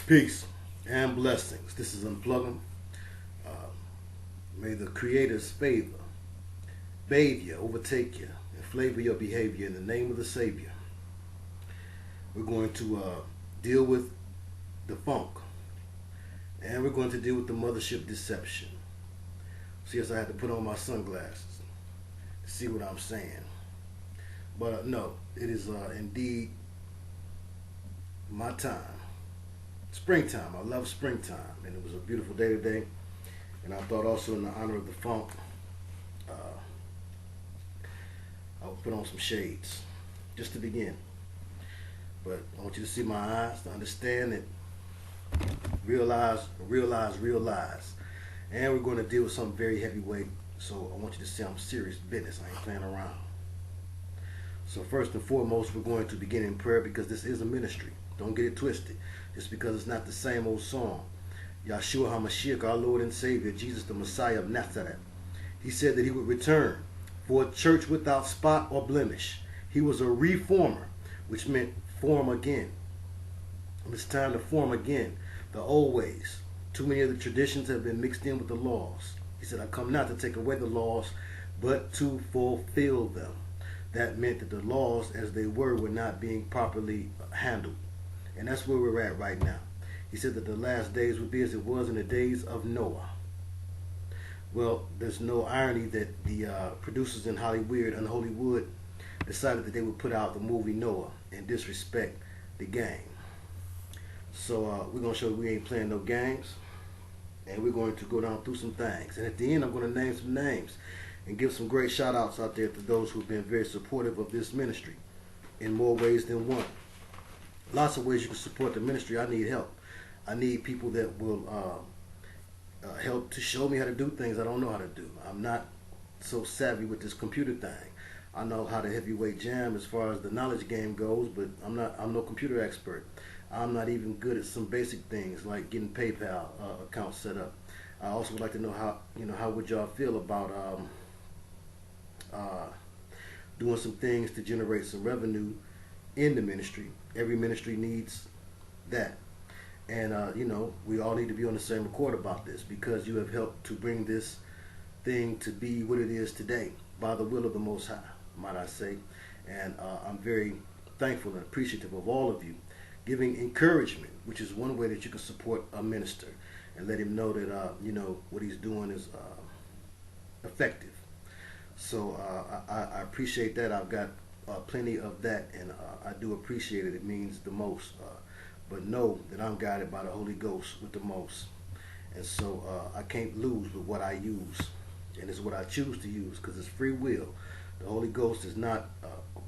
Peace and blessings. This is Unplugem. May the Creator's favor bathe you, overtake you, and flavor your behavior in the name of the Savior. We're going to deal with the funk, and we're going to deal with the mothership deception. So yes, I had to put on my sunglasses to see what I'm saying. But no, it is indeed my time. Springtime. I love springtime, and it was a beautiful day today. And I thought also in the honor of the funk, I would put on some shades just to begin. But I want you to see my eyes, to understand that realize. And we're going to deal with something very heavyweight. So I want you to see I'm serious business. I ain't playing around. So first and foremost, we're going to begin in prayer because this is a ministry. Don't get it twisted. Just because it's not the same old song. Yahshua HaMashiach, our Lord and Savior, Jesus the Messiah of Nazareth. He said that he would return for a church without spot or blemish. He was a reformer, which meant form again. It's time to form again the old ways. Too many of the traditions have been mixed in with the laws. He said, I come not to take away the laws, but to fulfill them. That meant that the laws as they were not being properly handled. And that's where we're at right now. He said that the last days would be as it was in the days of Noah. Well, there's no irony that the producers in Hollywood and Hollywood decided that they would put out the movie Noah and disrespect the game. So we're going to show you we ain't playing no games. And we're going to go down through some things. And at the end, I'm going to name some names and give some great shout outs out there to those who've been very supportive of this ministry in more ways than one. Lots of ways you can support the ministry. I need help. I need people that will help to show me how to do things I don't know how to do. I'm not so savvy with this computer thing. I know how to heavyweight jam as far as the knowledge game goes, but I'm no computer expert. I'm not even good at some basic things like getting PayPal accounts set up. I also would like to know how would y'all feel about doing some things to generate some revenue in the ministry. Every ministry needs that. And, we all need to be on the same accord about this because you have helped to bring this thing to be what it is today by the will of the Most High, might I say. And I'm very thankful and appreciative of all of you giving encouragement, which is one way that you can support a minister and let him know that, what he's doing is effective. So I appreciate that. I've got plenty of that, and I do appreciate it. It means the most. But know that I'm guided by the Holy Ghost with the most. And so I can't lose with what I use. And it's what I choose to use because it's free will. The Holy Ghost is not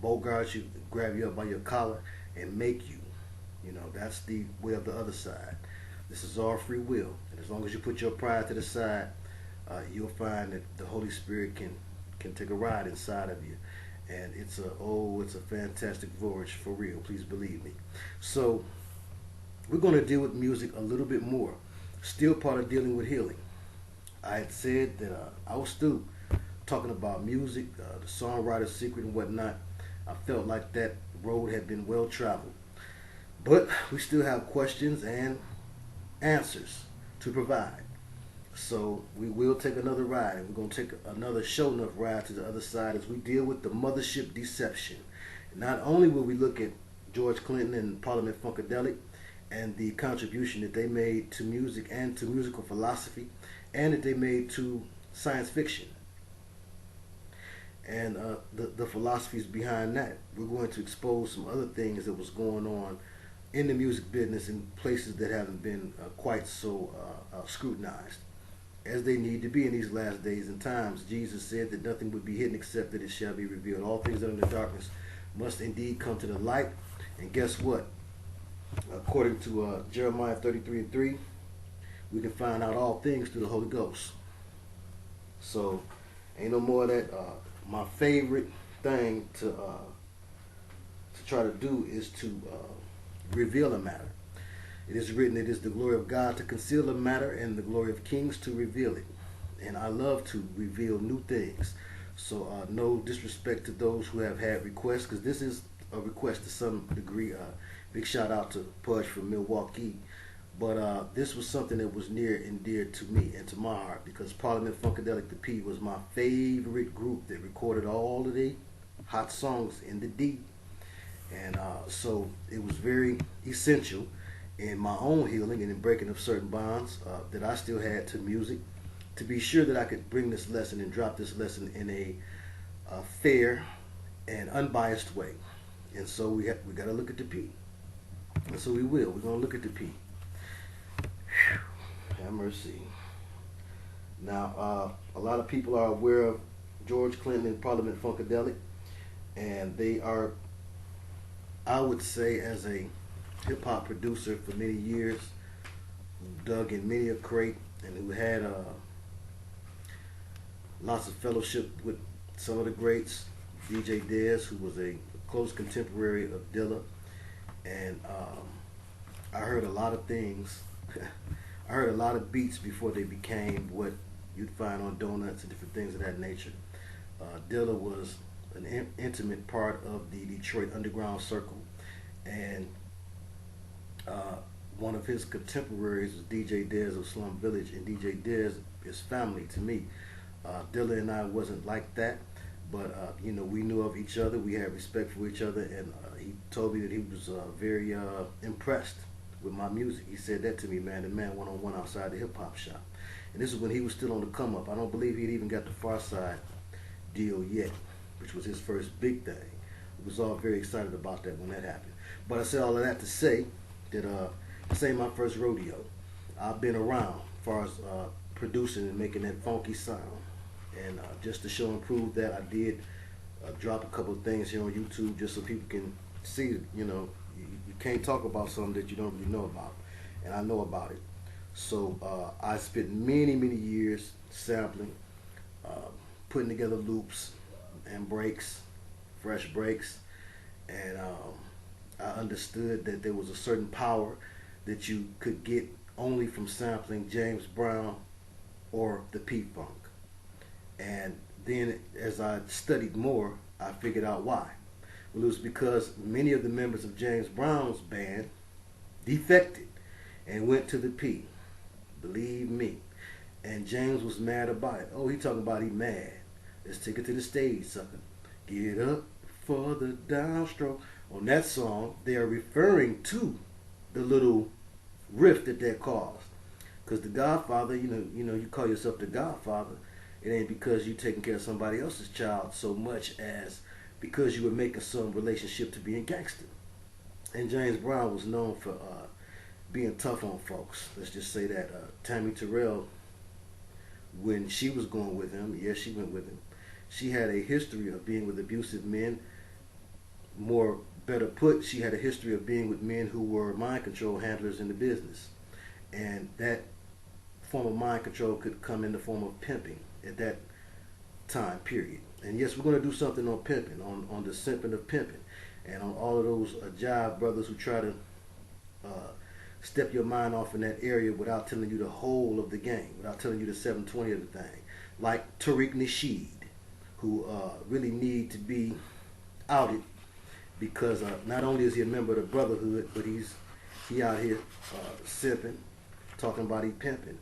bogart you, grab you up by your collar, and make you. That's the way of the other side. This is all free will. And as long as you put your pride to the side, you'll find that the Holy Spirit can take a ride inside of you. And it's a fantastic voyage for real. Please believe me. So we're going to deal with music a little bit more. Still part of dealing with healing. I had said that I was still talking about music, the songwriter's secret and whatnot. I felt like that road had been well traveled. But we still have questions and answers to provide. So we will take another ride, and we're going to take another show enough ride to the other side as we deal with the mothership deception. Not only will we look at George Clinton and Parliament Funkadelic and the contribution that they made to music and to musical philosophy, and that they made to science fiction and the philosophies behind that. We're going to expose some other things that was going on in the music business in places that haven't been quite so scrutinized as they need to be in these last days and times. Jesus said that nothing would be hidden except that it shall be revealed. All things that are in the darkness must indeed come to the light. And guess what? According to Jeremiah 33:3, we can find out all things through the Holy Ghost. So ain't no more of that. My favorite thing to try to do is to reveal a matter. It is written, it is the glory of God to conceal a matter and the glory of kings to reveal it. And I love to reveal new things. So no disrespect to those who have had requests, because this is a request to some degree. Big shout out to Pudge from Milwaukee But this was something that was near and dear to me and to my heart, because Parliament Funkadelic the P was my favorite group that recorded all of the hot songs in the D. And so it was very essential in my own healing and in breaking of certain bonds that I still had to music, to be sure that I could bring this lesson and drop this lesson in a fair and unbiased way. And so we got to look at the P. And so we will. We're going to look at the P. Whew, have mercy. Now, a lot of people are aware of George Clinton and Parliament Funkadelic, and they are, I would say, as a hip-hop producer for many years, who dug in many a crate and who had lots of fellowship with some of the greats, DJ Dez, who was a close contemporary of Dilla, and I heard a lot of things. I heard a lot of beats before they became what you'd find on donuts and different things of that nature. Dilla was an intimate part of the Detroit underground circle, and one of his contemporaries was DJ Dez of Slum Village, and DJ Dez is family to me. Dilla and I wasn't like that, but you know, we knew of each other, we had respect for each other, and he told me that he was very impressed with my music. He said that to me, man, the man one-on-one outside the hip-hop shop. And this is when he was still on the come-up. I don't believe he'd even got the Far Side deal yet, which was his first big thing. We was all very excited about that when that happened. But I said all of that to say that this ain't my first rodeo. I've been around as far as producing and making that funky sound. And just to show and prove that, I did drop a couple of things here on YouTube just so people can see, you know, you can't talk about something that you don't really know about. And I know about it. So I spent many, many years sampling, putting together loops and breaks, fresh breaks. And I understood that there was a certain power that you could get only from sampling James Brown or the P-Funk. And then as I studied more, I figured out why. Well, it was because many of the members of James Brown's band defected and went to the P. Believe me. And James was mad about it. Oh, he talking about he mad. Let's take it to the stage, sucker. Get up for the downstroke. On that song, they are referring to the little rift that caused. Because the Godfather, you know, you call yourself the Godfather. It ain't because you taking care of somebody else's child so much as because you were making some relationship to being gangster. And James Brown was known for being tough on folks. Let's just say that Tammy Terrell, when she was going with him, yes, she went with him, she had a history of being with abusive men. More better put, she had a history of being with men who were mind control handlers in the business. And that form of mind control could come in the form of pimping at that time period. And yes, we're going to do something on pimping, on the simping of pimping, and on all of those jive brothers who try to step your mind off in that area without telling you the whole of the game, without telling you the 720 of the thing. Like Tariq Nasheed, who really need to be outed because not only is he a member of the Brotherhood, but he out here simping, talking about he pimping,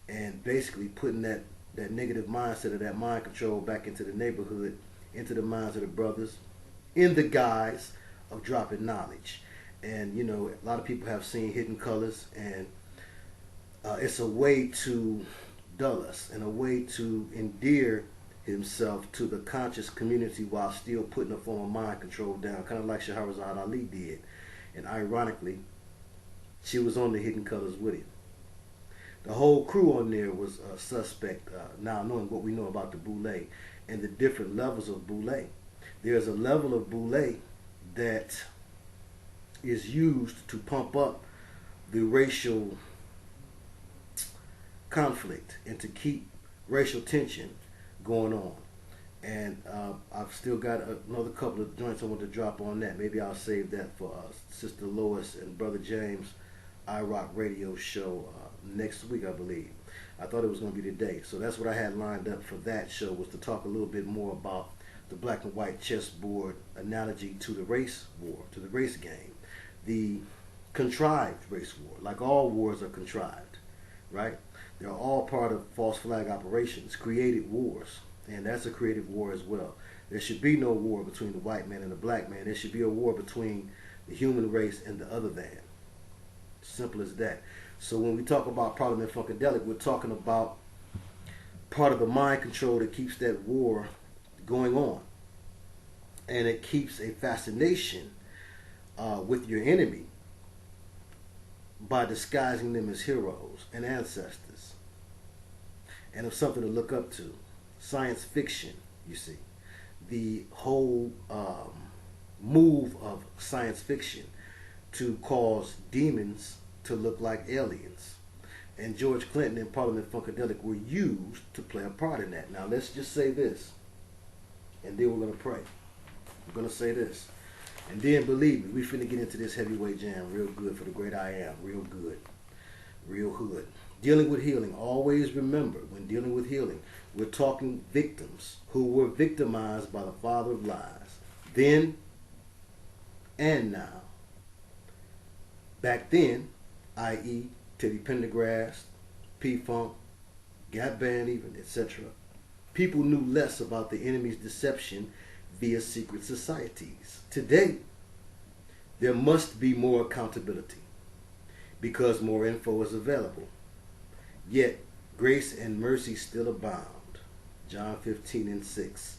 and basically putting that negative mindset of that mind control back into the neighborhood, into the minds of the brothers, in the guise of dropping knowledge. And you know, a lot of people have seen Hidden Colors, and it's a way to dull us and a way to endear himself to the conscious community while still putting a form of mind control down, kind of like Shahrazad Ali did. And ironically, she was on the Hidden Colors with him. The whole crew on there was suspect, now knowing what we know about the Boule and the different levels of Boule. There's a level of Boule that is used to pump up the racial conflict and to keep racial tension going on. And I've still got another couple of joints I want to drop on that. Maybe I'll save that for Sister Lois and Brother James' iRock radio show next week, I believe. I thought it was going to be today. So that's what I had lined up for that show, was to talk a little bit more about the black and white chessboard analogy to the race war, to the race game. The contrived race war, like all wars are contrived, right? They're all part of false flag operations, created wars, and that's a creative war as well. There should be no war between the white man and the black man. There should be a war between the human race and the other than. Simple as that. So when we talk about Parliament Funkadelic, we're talking about part of the mind control that keeps that war going on. And it keeps a fascination with your enemy by disguising them as heroes and ancestors and of something to look up to. Science fiction, you see. The whole move of science fiction to cause demons to look like aliens. And George Clinton and Parliament Funkadelic were used to play a part in that. Now let's just say this, and then we're going to pray. We're going to say this. And then believe me, we finna get into this heavyweight jam real good for the great I am. Real good. Real hood. Dealing with healing. Always remember, when dealing with healing, we're talking victims who were victimized by the father of lies. Then and now. Back then, i.e. Teddy Pendergrass, P-Funk, Gap Band even, etc. People knew less about the enemy's deception via secret societies. Today, there must be more accountability because more info is available. Yet, grace and mercy still abound. John 15:6.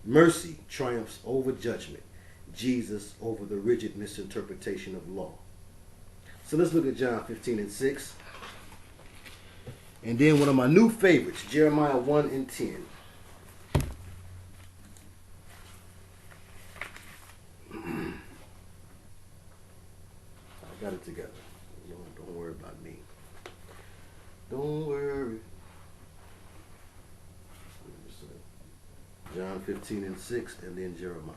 Mercy triumphs over judgment. Jesus over the rigid misinterpretation of law. So let's look at John 15:6. And then one of my new favorites, Jeremiah 1:10. I got it together. Don't worry about me. Don't worry. John 15:6 and then Jeremiah.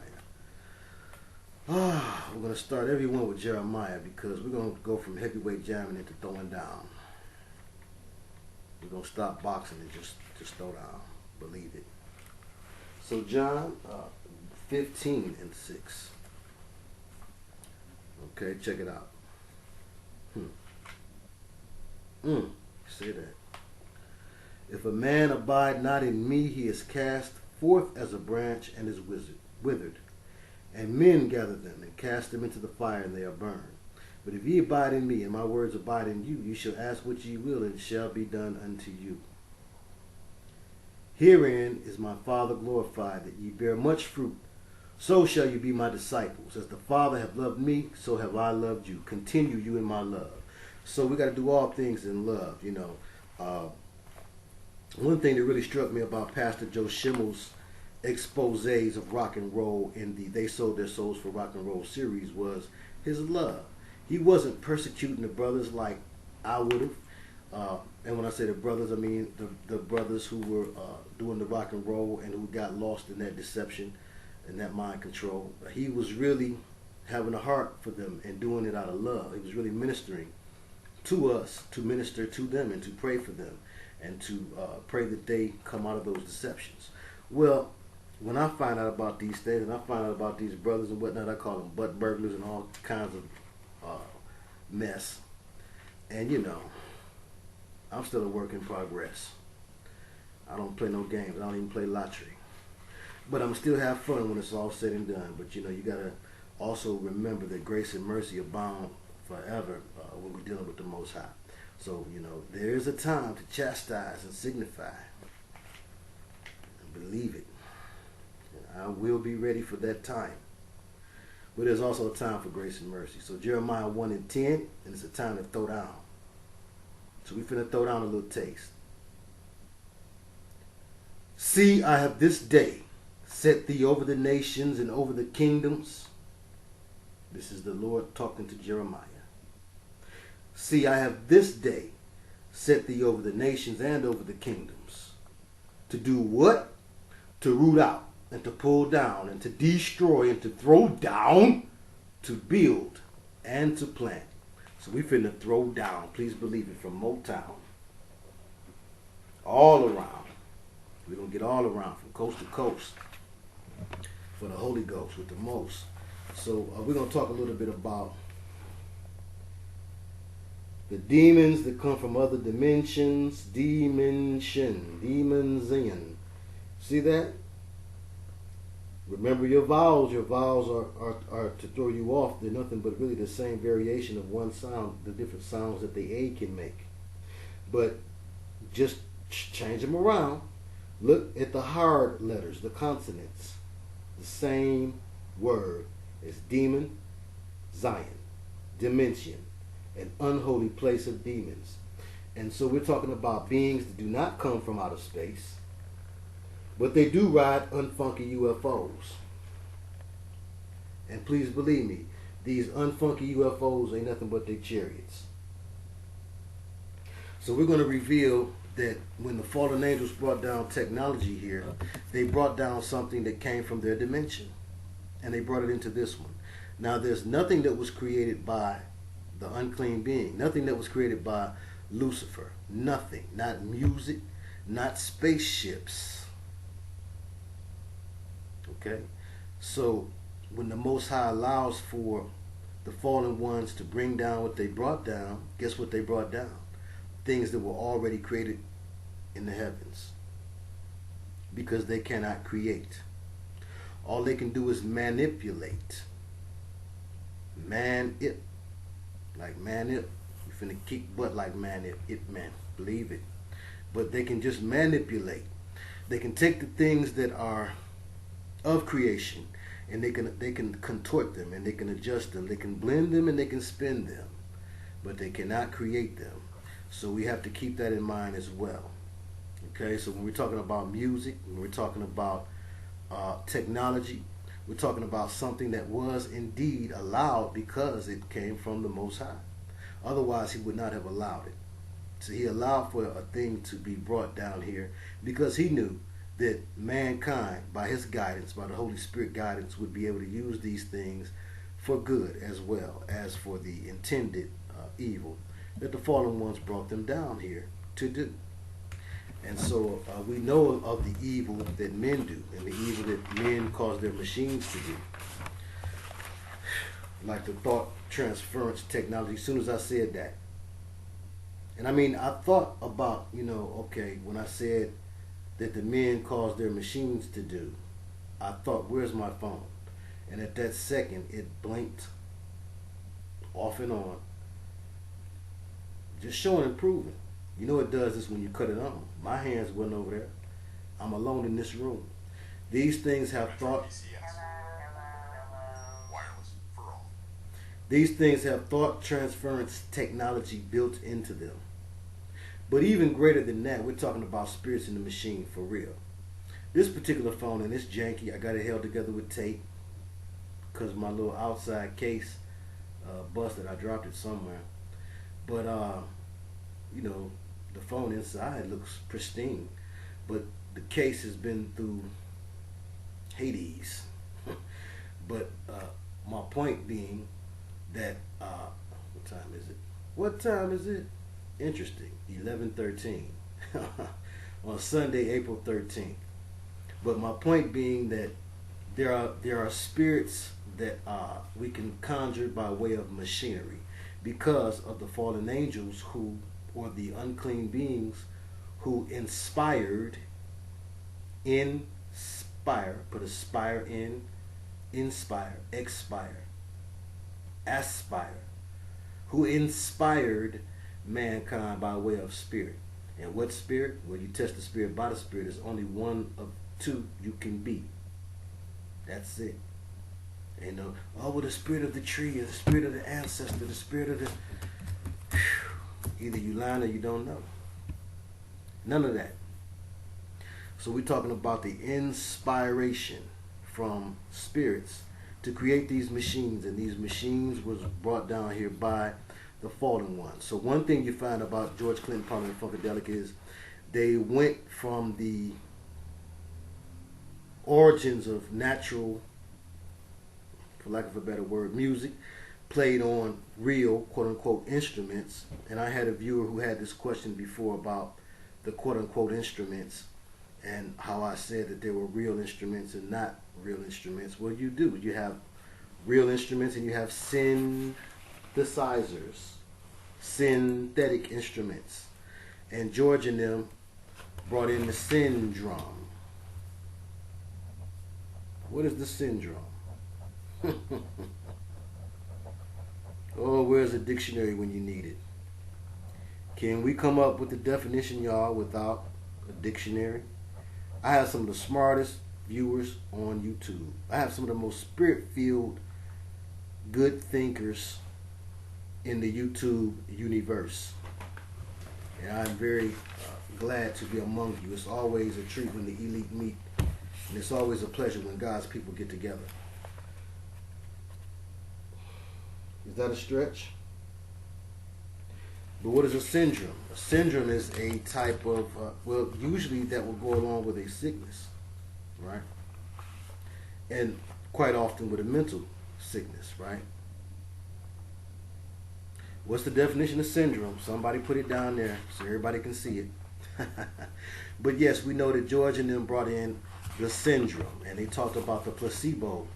We're going to start everyone with Jeremiah because we're going to go from heavyweight jamming into throwing down. We're going to stop boxing and just throw down. Believe it. So John 15:6. Okay, check it out. Say that. If a man abide not in me, he is cast forth as a branch and is withered. And men gather them and cast them into the fire, and they are burned. But if ye abide in me, and my words abide in you, you shall ask what ye will, and it shall be done unto you. Herein is my Father glorified, that ye bear much fruit. So shall you be my disciples. As the Father hath loved me, so have I loved you. Continue you in my love. So we got to do all things in love, you know. One thing that really struck me about Pastor Joe Schimmel's exposés of rock and roll in the They Sold Their Souls for Rock and Roll series was his love. He wasn't persecuting the brothers like I would have. And when I say the brothers, I mean the brothers who were doing the rock and roll and who got lost in that deception and that mind control. He was really having a heart for them and doing it out of love. He was really ministering to us to minister to them and to pray for them and to pray that they come out of those deceptions. Well, when I find out about these things and I find out about these brothers and whatnot, I call them butt burglars and all kinds of mess. And you know, I'm still a work in progress. I don't play no games. I don't even play lottery. But I'm still have fun when it's all said and done. But you know, you gotta also remember that grace and mercy abound forever when we're dealing with the Most High. So, you know, there is a time to chastise and signify. And believe it. And I will be ready for that time. But there's also a time for grace and mercy. So Jeremiah 1:10, and it's a time to throw down. So we finna throw down a little taste. See, I have this day set thee over the nations and over the kingdoms. This is the Lord talking to Jeremiah. See, I have this day set thee over the nations and over the kingdoms. To do what? To root out and to pull down and to destroy and to throw down, to build and to plant. So we finna throw down, please believe it, from Motown. All around. We're going to get all around from coast to coast for the Holy Ghost with the most. So we're going to talk a little bit about The demons that come from other dimensions, demons in. See that? Remember your vowels. Your vowels are to throw you off. They're nothing but really the same variation of one sound, the different sounds that the A can make. But just change them around. Look at the hard letters, the consonants. The same word as demon, Zion, dimension, an unholy place of demons. And so we're talking about beings that do not come from outer space, but they do ride unfunky UFOs. And please believe me, these unfunky UFOs ain't nothing but their chariots. So we're going to reveal that when the fallen angels brought down technology here, they brought down something that came from their dimension. And they brought it into this one. Now there's nothing that was created by the unclean being. Nothing that was created by Lucifer. Nothing. Not music. Not spaceships. Okay, so when the Most High allows for the fallen ones to bring down what they brought down, guess what they brought down? Things that were already created in the heavens. Because they cannot create. All they can do is manipulate. Man-ip. Like man-ip. You finna kick butt like man-ip. Ip man. Believe it. But they can just manipulate. They can take the things that are of creation, and they can contort them, and they can adjust them, they can blend them, and they can spin them, but they cannot create them. So we have to keep that in mind as well. Okay, so when we're talking about music, when we're talking about technology, we're talking about something that was indeed allowed because it came from the Most High. Otherwise, he would not have allowed it. So he allowed for a thing to be brought down here because he knew that mankind, by his guidance, by the Holy Spirit guidance, would be able to use these things for good as well as for the intended evil that the fallen ones brought them down here to do. And so we know of the evil that men do and the evil that men cause their machines to do. Like the thought transference technology, as soon as I said that. And I mean, I thought about, okay, when I said that the men cause their machines to do, I thought, where's my phone? And at that second, it blinked off and on, just showing and proving. You know it does this when you cut it on. My hands wasn't over there. I'm alone in this room. These things have thought. These things have thought transference technology built into them. But even greater than that, we're talking about spirits in the machine for real. This particular phone, and it's janky, I got it held together with tape because my little outside case busted. I dropped it somewhere. But, the phone inside looks pristine. But the case has been through Hades. But my point being that, what time is it? What time is it? Interesting. 11:13 on Sunday, April 13th. But my point being that there are spirits that we can conjure by way of machinery because of the fallen angels or the unclean beings who inspire, put aspire in, inspire, expire, aspire, who inspired mankind by way of spirit. And what spirit? Well, you test the spirit by the spirit. There's only one of two you can be. That's it. Well, the spirit of the tree, or the spirit of the ancestor, the spirit of the... Either you lying or you don't know. None of that. So we're talking about the inspiration from spirits to create these machines, and these machines was brought down here by the fallen ones. So one thing you find about George Clinton, Parliament Funkadelic is they went from the origins of natural, for lack of a better word, music, played on real, quote-unquote, instruments. And I had a viewer who had this question before about the quote-unquote instruments and how I said that there were real instruments and not real instruments. Well, you do. You have real instruments and you have synthesizers. synthetic instruments. And George and them brought in the syndrome. What is the syndrome? Oh, where's the dictionary when you need it? Can we come up with the definition, y'all, without a dictionary? I have some of the smartest viewers on YouTube. I have some of the most spirit-filled, good thinkers in the YouTube universe. And I'm very glad to be among you. It's always a treat when the elite meet. And it's always a pleasure when God's people get together. Is that a stretch? But what is a syndrome? A syndrome is a type of, well, usually that will go along with a sickness, right? And quite often with a mental sickness, right? What's the definition of syndrome? Somebody put it down there so everybody can see it. But yes, we know that George and them brought in the syndrome, and they talked about the placebo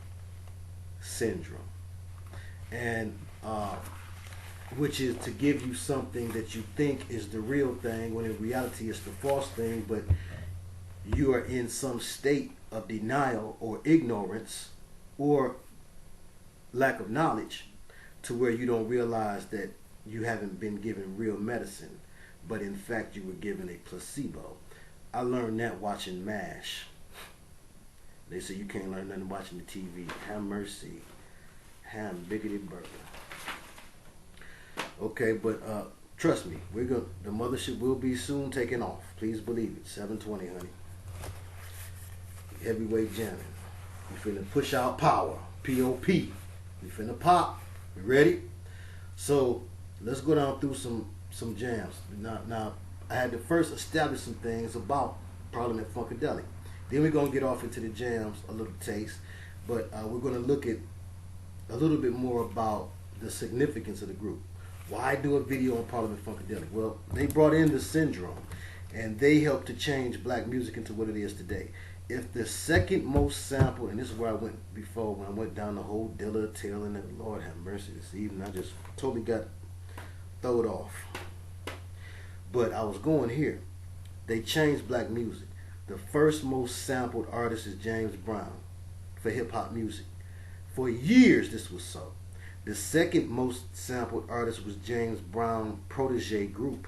syndrome. And which is to give you something that you think is the real thing when in reality it's the false thing, but you are in some state of denial or ignorance or lack of knowledge to where you don't realize that you haven't been given real medicine, but in fact you were given a placebo. I learned that watching MASH. They say you can't learn nothing watching the TV. Have mercy. Ham bigoted burger. Okay, but trust me, the mothership will be soon taking off. Please believe it. 720, honey. Heavyweight jamming. We finna push out power. P.O.P. We finna pop. We ready? So let's go down through some jams. Now I had to first establish some things about Parliament Funkadelic. Then we're gonna get off into the jams, a little taste, but we're gonna look at a little bit more about the significance of the group. Why do a video on Parliament Funkadelic? Well, they brought in the syndrome, and they helped to change black music into what it is today. If the second most sampled, and this is where I went before when I went down the whole Dilla, Taylor, and the Lord have mercy this evening, I just totally got thrown off. But I was going here. They changed black music. The first most sampled artist is James Brown for hip-hop music. For years this was so. The second most sampled artist was James Brown protege group.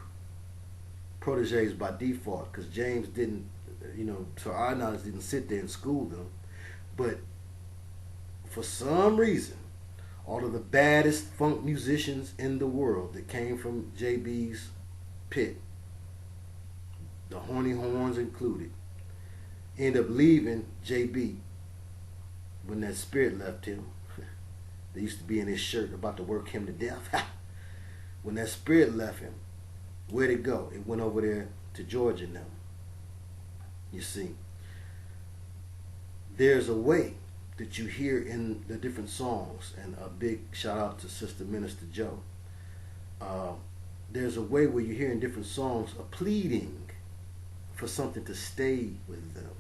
Proteges by default, because James didn't, to our knowledge, didn't sit there and school them. But for some reason, all of the baddest funk musicians in the world that came from JB's pit, the horny horns included, end up leaving JB when that spirit left him. They used to be in his shirt about to work him to death. When that spirit left him, where'd it go? It went over there to Georgia now. You see, there's a way that you hear in the different songs, and a big shout out to Sister Minister Joe. There's a way where you hear in different songs a pleading for something to stay with them.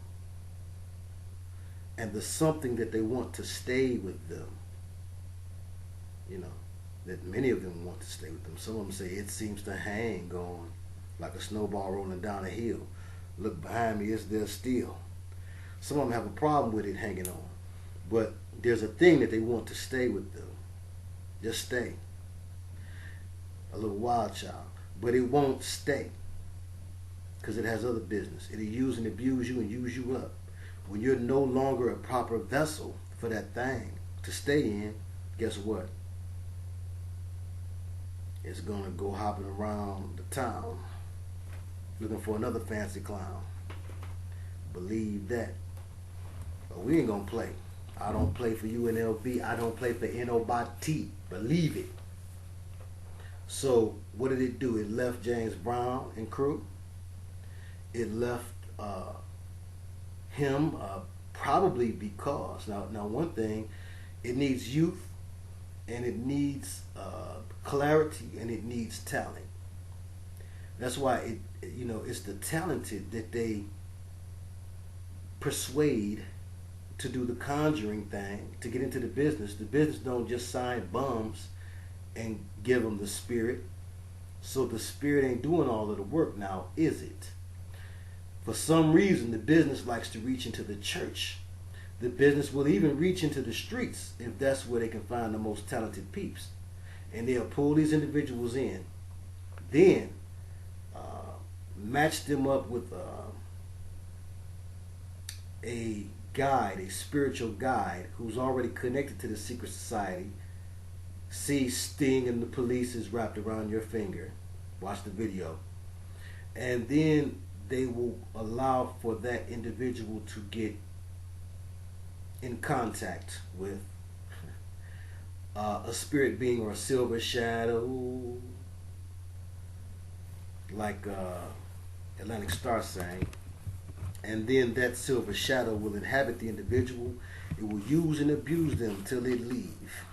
And the something that they want to stay with them, that many of them want to stay with them. Some of them say it seems to hang on like a snowball rolling down a hill. Look behind me, is there still? Some of them have a problem with it hanging on. But there's a thing that they want to stay with them. Just stay. A little wild child. But it won't stay, because it has other business. It'll use and abuse you and use you up. When you're no longer a proper vessel for that thing to stay in, guess what? It's going to go hopping around the town looking for another fancy clown. Believe that. But we ain't going to play. I don't play for UNLV. I don't play for nobody. Believe it. So what did it do? It left James Brown and crew. It left him probably because, now one thing, it needs youth, and it needs clarity, and it needs talent. That's why it's the talented that they persuade to do the conjuring thing, to get into the business. The business don't just sign bums and give them the spirit So the spirit ain't doing all of the work now, is it? For some reason, the business likes to reach into the church. The business will even reach into the streets if that's where they can find the most talented peeps. And they'll pull these individuals in. Then, match them up with a guide, a spiritual guide, who's already connected to the secret society. See Sting and the police is wrapped around your finger. Watch the video. And then they will allow for that individual to get in contact with a spirit being or a silver shadow, like Atlantic Star sang. And then that silver shadow will inhabit the individual. It will use and abuse them till they leave.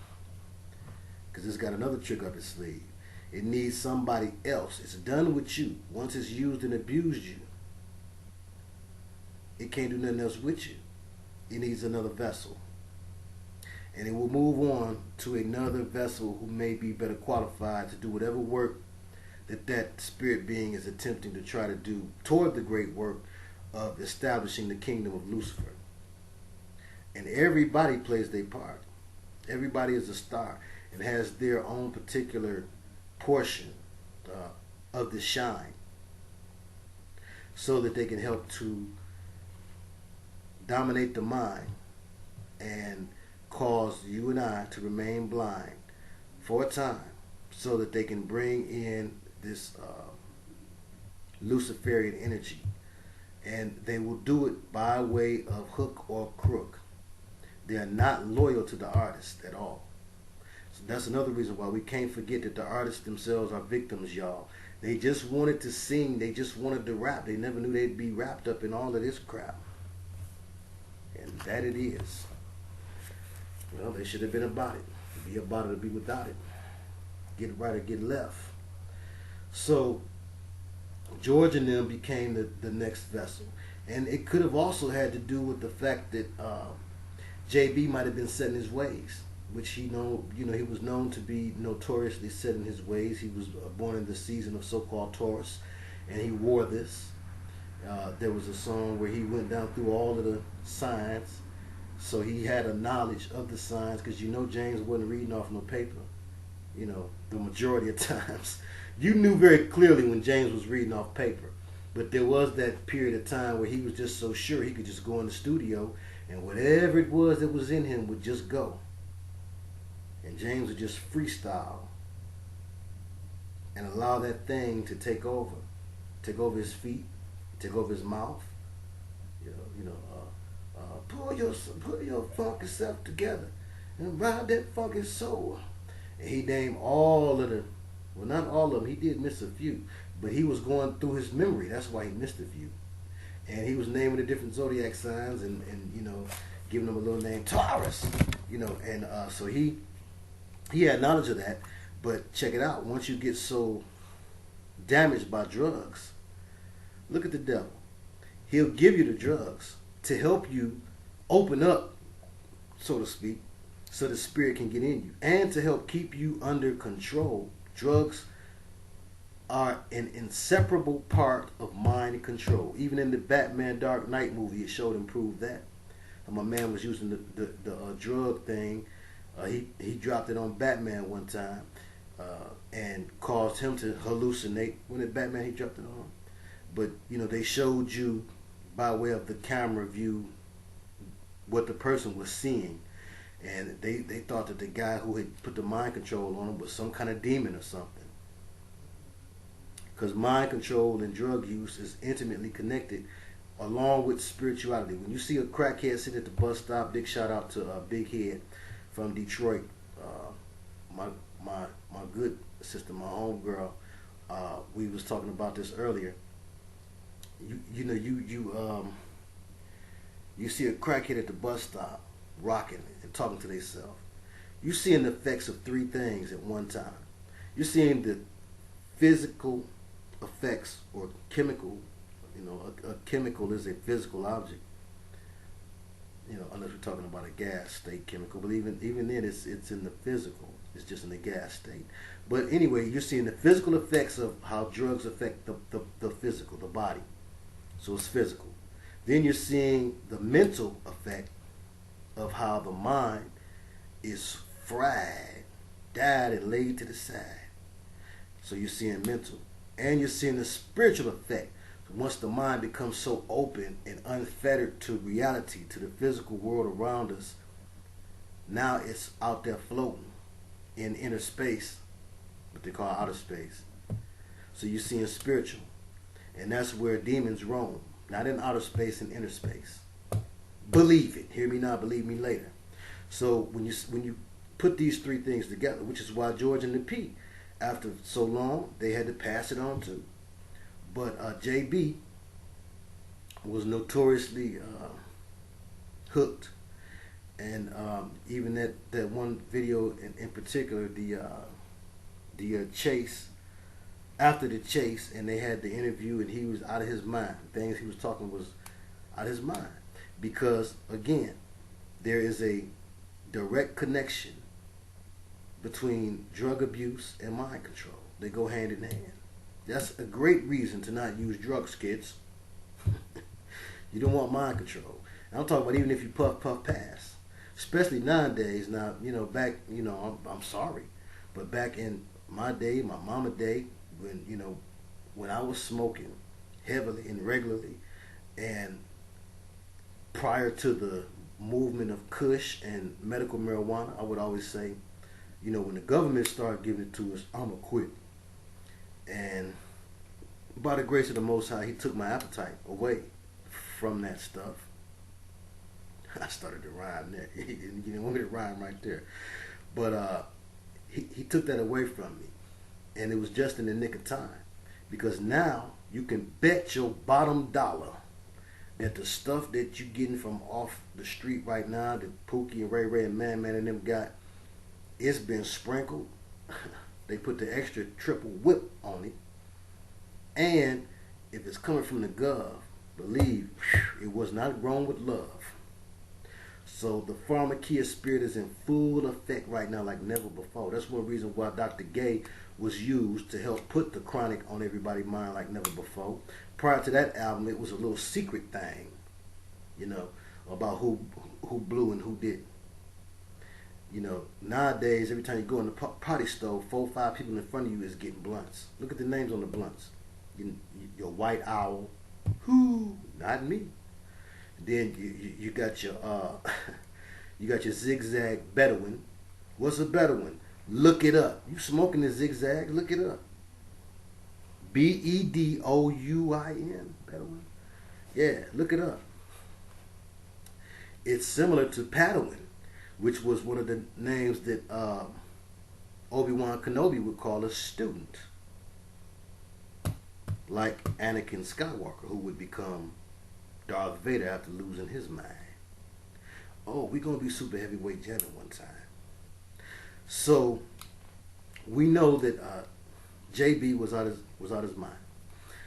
Because it's got another trick up its sleeve. It needs somebody else. It's done with you. Once it's used and abused you, it can't do nothing else with you. It needs another vessel. And it will move on to another vessel who may be better qualified to do whatever work that spirit being is attempting to try to do toward the great work of establishing the kingdom of Lucifer. And everybody plays their part. Everybody is a star and has their own particular portion of the shine, so that they can help to dominate the mind and cause you and I to remain blind for a time, so that they can bring in this Luciferian energy. And they will do it by way of hook or crook. They are not loyal to the artist at all. So that's another reason why we can't forget that the artists themselves are victims, y'all. They just wanted to sing. They just wanted to rap. They never knew they'd be wrapped up in all of this crap. And that it is. Well, they should have been about it. To be about it or be without it. Get right or get left. So George and them became the next vessel. And it could have also had to do with the fact that JB might have been set in his ways, which he was known to be notoriously set in his ways. He was born in the season of so-called Taurus, and he wore this. There was a song where he went down through all of the signs, so he had a knowledge of the signs, because James wasn't reading off no paper, the majority of times. You knew very clearly when James was reading off paper, but there was that period of time where he was just so sure he could just go in the studio and whatever it was that was in him would just go. And James would just freestyle and allow that thing to take over his feet, take over his mouth. Pull your funky self together and ride that funky soul. And he named all of the, well, not all of them. He did miss a few, but he was going through his memory. That's why he missed a few. And he was naming the different zodiac signs and giving them a little name, Taurus. And so he had knowledge of that. But check it out. Once you get so damaged by drugs, look at the devil. He'll give you the drugs to help you open up, so to speak, so the spirit can get in you, and to help keep you under control. Drugs are an inseparable part of mind control. Even in the Batman Dark Knight movie, it showed and proved that. And my man was using the drug thing. He dropped it on Batman one time and caused him to hallucinate. When did Batman he dropped it on? But they showed you by way of the camera view what the person was seeing. And they thought that the guy who had put the mind control on him was some kind of demon or something. Because mind control and drug use is intimately connected along with spirituality. When you see a crackhead sitting at the bus stop, big shout out to Big Head from Detroit, my good sister, my homegirl. We was talking about this earlier. You see a crackhead at the bus stop rocking and talking to themselves. You're seeing the effects of three things at one time. You're seeing the physical effects or chemical. A chemical is a physical object. Unless we're talking about a gas state chemical, but even then, it's in the physical. It's just in a gas state. But anyway, you're seeing the physical effects of how drugs affect the physical, the body. So it's physical. Then you're seeing the mental effect of how the mind is fried, died, and laid to the side. So you're seeing mental. And you're seeing the spiritual effect. Once the mind becomes so open and unfettered to reality, to the physical world around us, now it's out there floating in inner space, what they call outer space. So you're seeing spiritual. And that's where demons roam. Not in outer space, in inner space. Believe it. Hear me now, believe me later. So when you put these three things together, which is why George and the P, after so long, they had to pass it on too. But JB was notoriously hooked. And even that one video in particular, the chase, after the chase, and they had the interview, and he was out of his mind. Things he was talking was out of his mind. Because, again, there is a direct connection between drug abuse and mind control. They go hand in hand. That's a great reason to not use drugs, kids. You don't want mind control. And I'm talking about even if you puff, pass. Especially nowadays. Now, back, I'm sorry. But back in my day, my mama day, when I was smoking heavily and regularly, and prior to the movement of Kush and medical marijuana, I would always say, when the government started giving it to us, I'm going to quit. And by the grace of the Most High, he took my appetite away from that stuff. I started to rhyme there. You want me to rhyme right there. But he took that away from me. And it was just in the nick of time. Because now you can bet your bottom dollar that the stuff that you're getting from off the street right now, that Pookie and Ray Ray and Man and them got, it's been sprinkled. They put the extra triple whip on it. And if it's coming from the gov, believe it was not grown with love. So the pharmakeia spirit is in full effect right now like never before. That's one reason why Dr. Gay was used to help put the chronic on everybody's mind like never before. Prior to that album, it was a little secret thing, about who blew and who didn't. Nowadays, every time you go in the party store, 4 or 5 people in front of you is getting blunts. Look at the names on the blunts. Your White Owl, who? Not me. Then you got your Zigzag Bedouin. What's a Bedouin? Look it up. You smoking the Zigzag? Look it up. Bedouin. Bedouin. Yeah, look it up. It's similar to Padawan, which was one of the names that Obi-Wan Kenobi would call a student. Like Anakin Skywalker, who would become Darth Vader after losing his mind. Oh, we're going to be super heavyweight gentlemen one time. So, we know that JB was out his mind.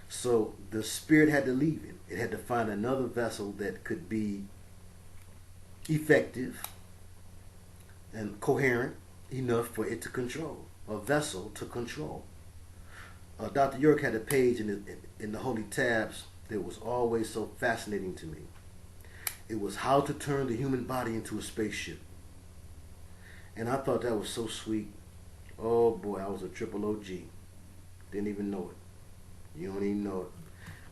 So, the spirit had to leave him. It had to find another vessel that could be effective and coherent enough for it to control. A vessel to control. Dr. York had a page in the Holy Tabs that was always so fascinating to me. It was how to turn the human body into a spaceship. And I thought that was so sweet. Oh boy, I was a triple OG. Didn't even know it. You don't even know it.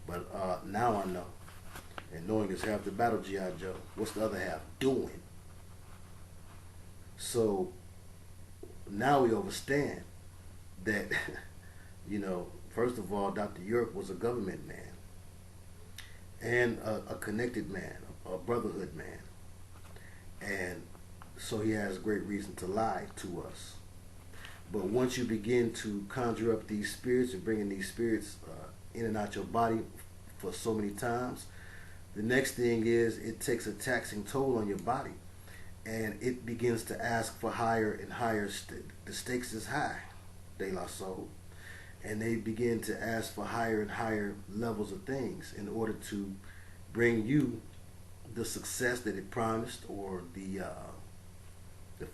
But now I know. And knowing is half the battle, G.I. Joe. What's the other half? Doing. So now we understand that, first of all, Dr. York was a government man. And a connected man, a brotherhood man. And so he has great reason to lie to us. But once you begin to conjure up these spirits and bringing these spirits in and out your body for so many times, the next thing is it takes a taxing toll on your body. And it begins to ask for higher and higher. The stakes is high, De La Soul. And they begin to ask for higher and higher levels of things in order to bring you the success that it promised, or the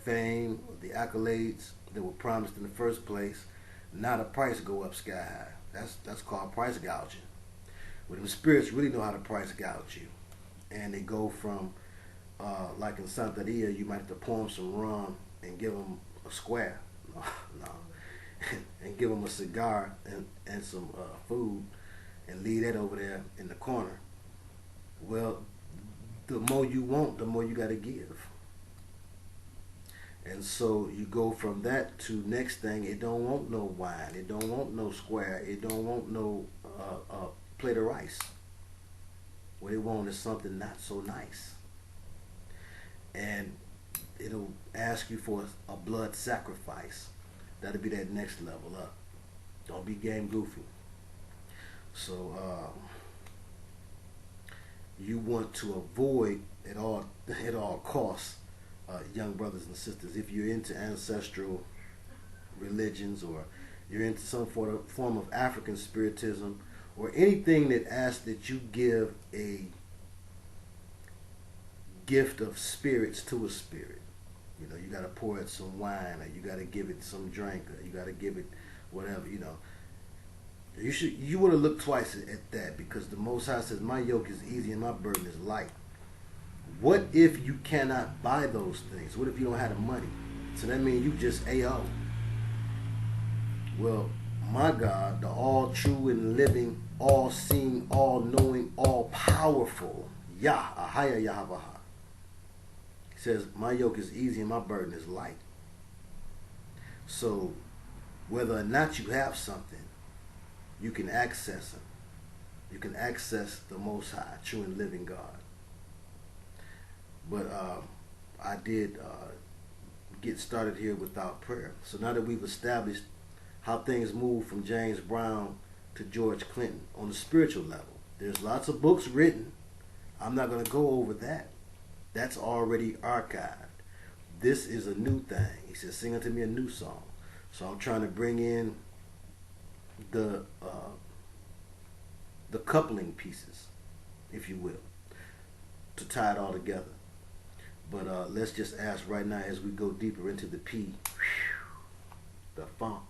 fame, or the accolades, that were promised in the first place, now the price go up sky high. That's called price gouging. Well, them spirits really know how to price gouge you. And they go from, like in Santeria, you might have to pour them some rum and give them a square. No. And give them a cigar and some food and leave that over there in the corner. Well, the more you want, the more you got to give. And so you go from that to next thing. It don't want no wine. It don't want no square. It don't want no plate of rice. What it want is something not so nice. And it'll ask you for a blood sacrifice. That'll be that next level up. Don't be game goofy. So you want to avoid at all costs, young brothers and sisters, if you're into ancestral religions or you're into some form of African spiritism or anything that asks that you give a gift of spirits to a spirit. You know, you got to pour it some wine, or you got to give it some drink, or you got to give it whatever, you know. You want to look twice at that, because the Most High says, my yoke is easy and my burden is light. What if you cannot buy those things? What if you don't have the money? So that means you just AO. Well, my God, the all true and living, all seeing, all knowing, all powerful, Yah, Ahaya Yahweh, says, my yoke is easy and my burden is light. So whether or not you have something, you can access him. You can access the Most High, true and living God. But I did get started here without prayer. So now that we've established how things move from James Brown to George Clinton on the spiritual level, there's lots of books written. I'm not going to go over that. That's already archived. This is a new thing. He says, sing unto me a new song. So I'm trying to bring in the coupling pieces, if you will, to tie it all together. But let's just ask right now, as we go deeper into the P, the funk,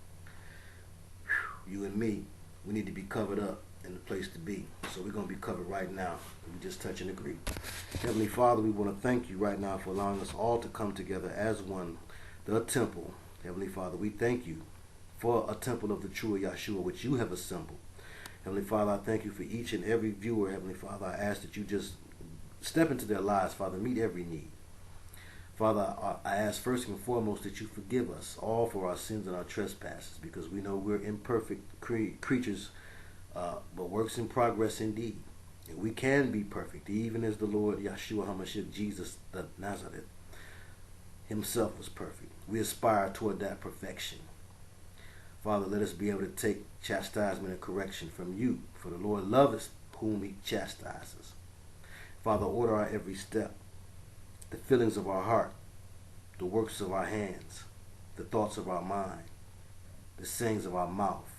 you and me, we need to be covered up in the place to be. So we're going to be covered right now. We just touch and agree. Heavenly Father, we want to thank you right now for allowing us all to come together as one, the temple. Heavenly Father, we thank you for a temple of the true Yahshua, which you have assembled. Heavenly Father, I thank you for each and every viewer. Heavenly Father, I ask that you just step into their lives, Father, meet every need. Father, I ask first and foremost that you forgive us all for our sins and our trespasses, because we know we're imperfect creatures, but works in progress indeed. And we can be perfect, even as the Lord Yahshua HaMashiach, Jesus the Nazareth, himself was perfect. We aspire toward that perfection. Father, let us be able to take chastisement and correction from you, for the Lord loveth whom he chastises. Father, order our every step, the feelings of our heart, the works of our hands, the thoughts of our mind, the sayings of our mouth,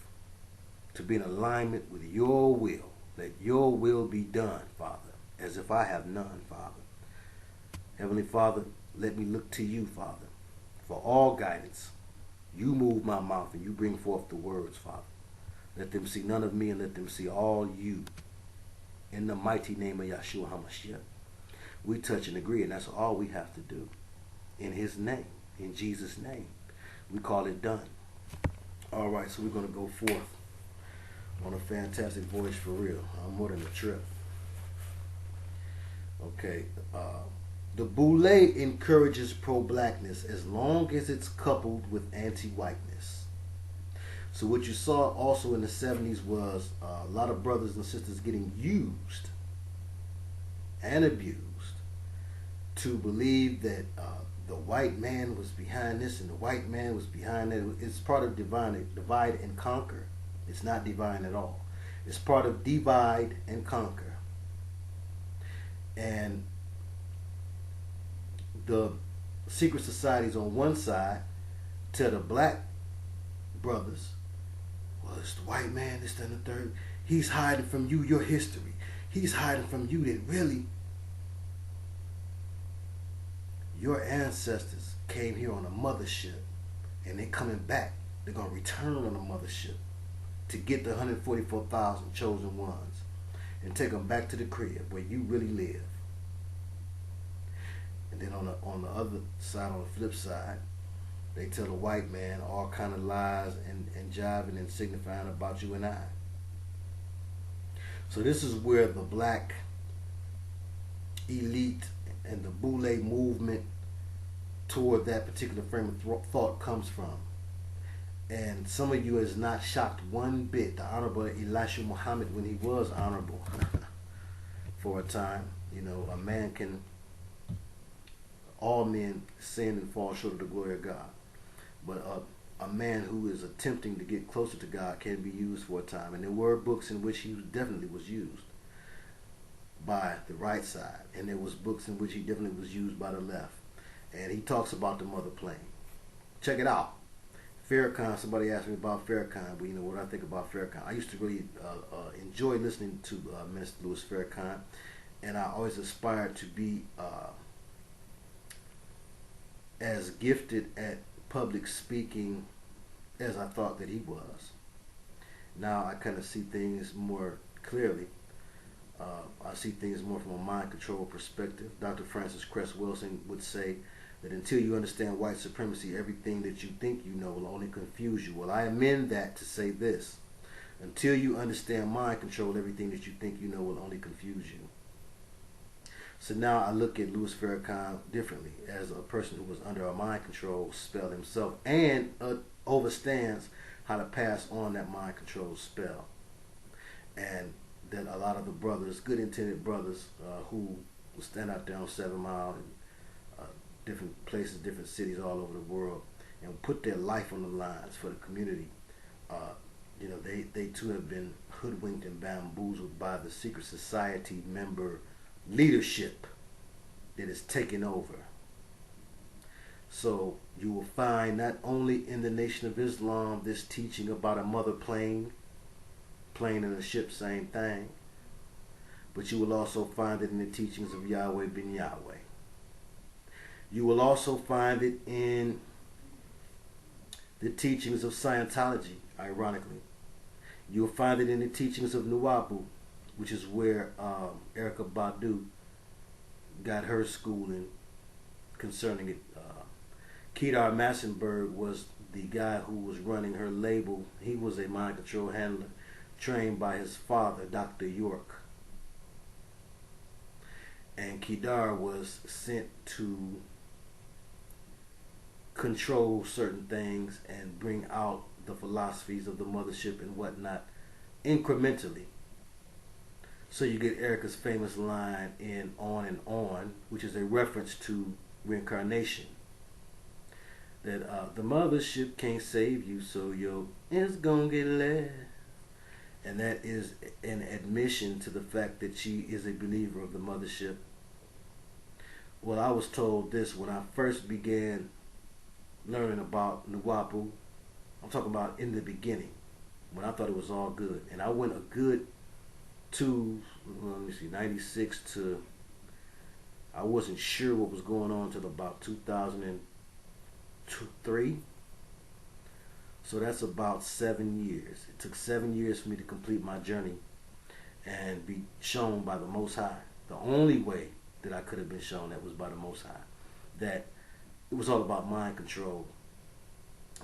to be in alignment with your will. Let your will be done, Father, as if I have none, Father. Heavenly Father, let me look to you, Father, for all guidance. You move my mouth and you bring forth the words, Father. Let them see none of me and let them see all you. In the mighty name of Yahshua HaMashiach, we touch and agree, and that's all we have to do. In his name, in Jesus' name, we call it done. All right, so we're going to go forth on a fantastic voyage for real. More than a trip. Okay, the Boule encourages pro-blackness as long as it's coupled with anti-whiteness. So what you saw also in the 70s was a lot of brothers and sisters getting used and abused to believe that the white man was behind this and the white man was behind that. It's part of divide and conquer. It's not divine at all. It's part of divide and conquer. And the secret societies on one side tell the black brothers, well, it's the white man, this, and the third. He's hiding from you your history. He's hiding from you that really your ancestors came here on a mothership and they're coming back. They're going to return on the mothership to get the 144,000 chosen ones and take them back to the crib where you really live. And then on the other side, on the flip side, they tell the white man all kind of lies and jiving and signifying about you and I. So this is where the black elite and the Boule movement toward that particular frame of thought comes from. And some of you is not shocked one bit. The Honorable Elisha Muhammad, when he was honorable for a time, you know, a man can, all men sin and fall short of the glory of God. But a man who is attempting to get closer to God can be used for a time. And there were books in which he definitely was used by the right side. And there was books in which he definitely was used by the left. And he talks about the mother plane. Check it out. Farrakhan, somebody asked me about Farrakhan, but you know what I think about Farrakhan. I used to really enjoy listening to Minister Louis Farrakhan, and I always aspired to be as gifted at public speaking as I thought that he was. Now I kind of see things more clearly. I see things more from a mind control perspective. Dr. Francis Cress Wilson would say that until you understand white supremacy, everything that you think you know will only confuse you. Well, I amend that to say this. Until you understand mind control, everything that you think you know will only confuse you. So now I look at Louis Farrakhan differently as a person who was under a mind control spell himself and understands how to pass on that mind control spell. And that a lot of the brothers, good intended brothers, who will stand out there on 7 Mile and different places, different cities all over the world, and put their life on the lines for the community. You know, they too have been hoodwinked and bamboozled by the secret society member leadership that is taking over. So you will find not only in the Nation of Islam this teaching about a mother plane and a ship, same thing, but you will also find it in the teachings of Yahweh ben Yahweh. You will also find it in the teachings of Scientology, ironically. You'll find it in the teachings of Nuwabu, which is where Erykah Badu got her schooling concerning it. Kedar Massenberg was the guy who was running her label. He was a mind control handler trained by his father, Dr. York. And Kedar was sent to control certain things and bring out the philosophies of the mothership and whatnot incrementally. So you get Erica's famous line in On and On, which is a reference to reincarnation. That the mothership can't save you, so your it's gonna get left. And that is an admission to the fact that she is a believer of the mothership. Well, I was told this when I first began learning about Nuwapu. I'm talking about in the beginning, when I thought it was all good. And I went a good let me see, 96 to, I wasn't sure what was going on until about 2003. So that's about 7 years. It took 7 years for me to complete my journey and be shown by the Most High. The only way that I could have been shown that was by the Most High. That it was all about mind control.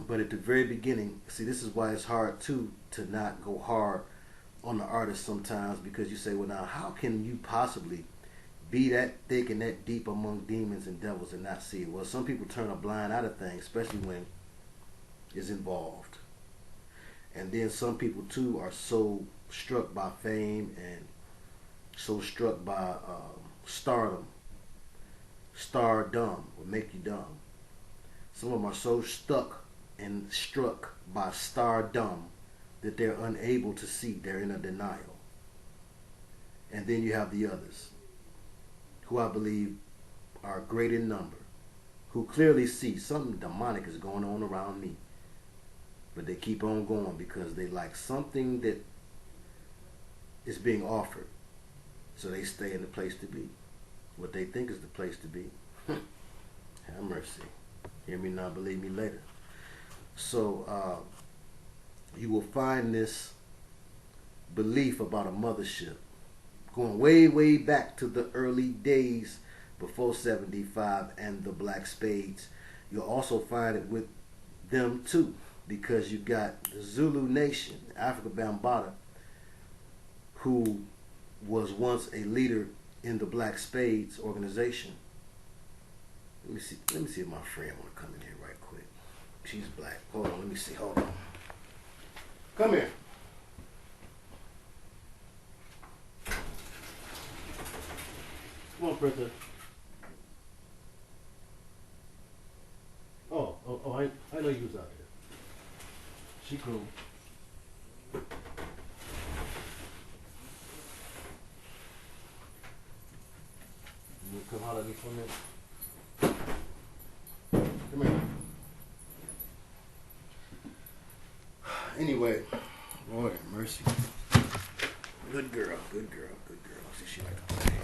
But at the very beginning, see, this is why it's hard to not go hard on the artist sometimes, because you say, well, now how can you possibly be that thick and that deep among demons and devils and not see it? Well, some people turn a blind eye to things, especially when it's involved. And then some people too are so struck by fame and so struck by stardom. Stardom will make you dumb. Some of them are so stuck and struck by stardom that they're unable to see. They're in a denial. And then you have the others, who I believe are great in number, who clearly see something demonic is going on around me. But they keep on going because they like something that is being offered. So they stay in the place to be. What they think is the place to be. Have mercy. Hear me now, believe me later. So you will find this belief about a mothership going way, way back to the early days before 75 and the Black Spades. You'll also find it with them too, because you got the Zulu Nation, Africa Bambaataa, who was once a leader in the Black Spades organization. Let me see if my friend want to come in here right quick. She's black. Hold on, let me see. Hold on. Come here. Come on, Princess. Oh, I know you was out there. She cool. You come holler at me for a minute? Come here. Anyway, Lord have mercy. Good girl, good girl, good girl. See, she like to play.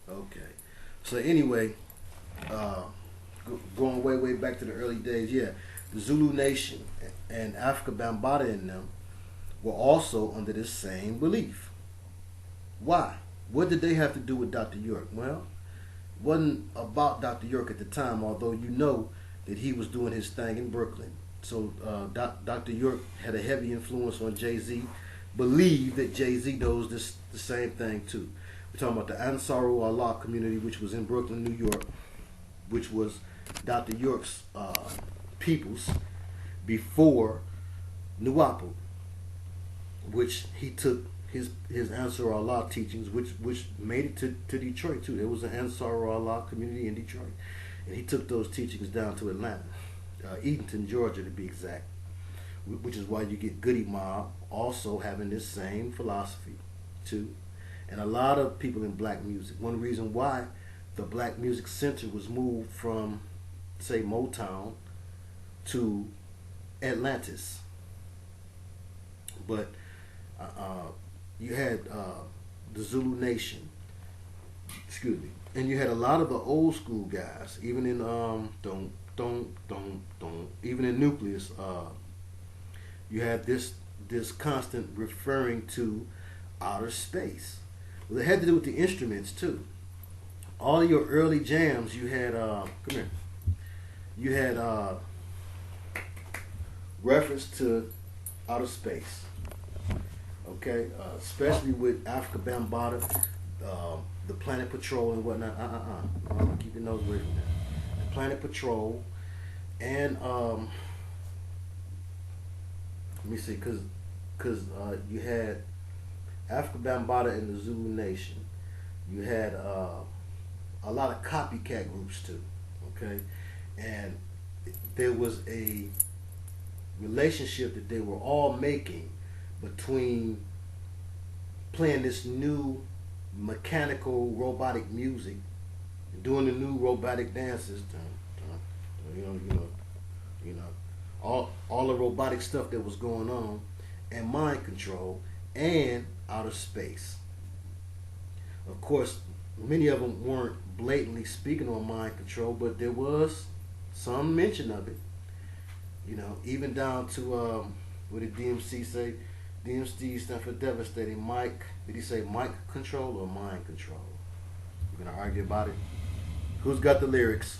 Okay. So anyway, going way, way back to the early days, yeah, the Zulu Nation and Africa Bambaataa in them were also under this same belief. Why? What did they have to do with Dr. York? Well, it wasn't about Dr. York at the time, although you know that he was doing his thing in Brooklyn. So Dr. York had a heavy influence on Jay-Z, believed that Jay-Z does the same thing too. We're talking about the Ansarul Allah community, which was in Brooklyn, New York, which was Dr. York's peoples before Nuwapu, which he took his Ansar Allah teachings, which made it to Detroit too. There was an Ansar Allah community in Detroit, and he took those teachings down to Atlanta, Eatonton, Georgia to be exact, which is why you get Goody Mob also having this same philosophy too, and a lot of people in black music. One reason why the Black Music Center was moved from, say, Motown to Atlantis, but you had the Zulu Nation, excuse me, and you had a lot of the old school guys, even in even in Nucleus. You had this constant referring to outer space. Well, it had to do with the instruments too. All your early jams, you had come here. You had reference to outer space. Okay, especially with Africa Bambaataa, the Planet Patrol and whatnot. I'm keeping those away from that. The Planet Patrol, and let me see, cause you had Africa Bambaataa and the Zulu Nation. You had a lot of copycat groups too. Okay, and there was a relationship that they were all making between playing this new mechanical robotic music, doing the new robotic dances, you know, all the robotic stuff that was going on, and mind control and outer space. Of course, many of them weren't blatantly speaking on mind control, but there was some mention of it. You know, even down to what did DMC say? DMC stands for devastating. Mike, did he say mic control or mind control? We're gonna argue about it. Who's got the lyrics?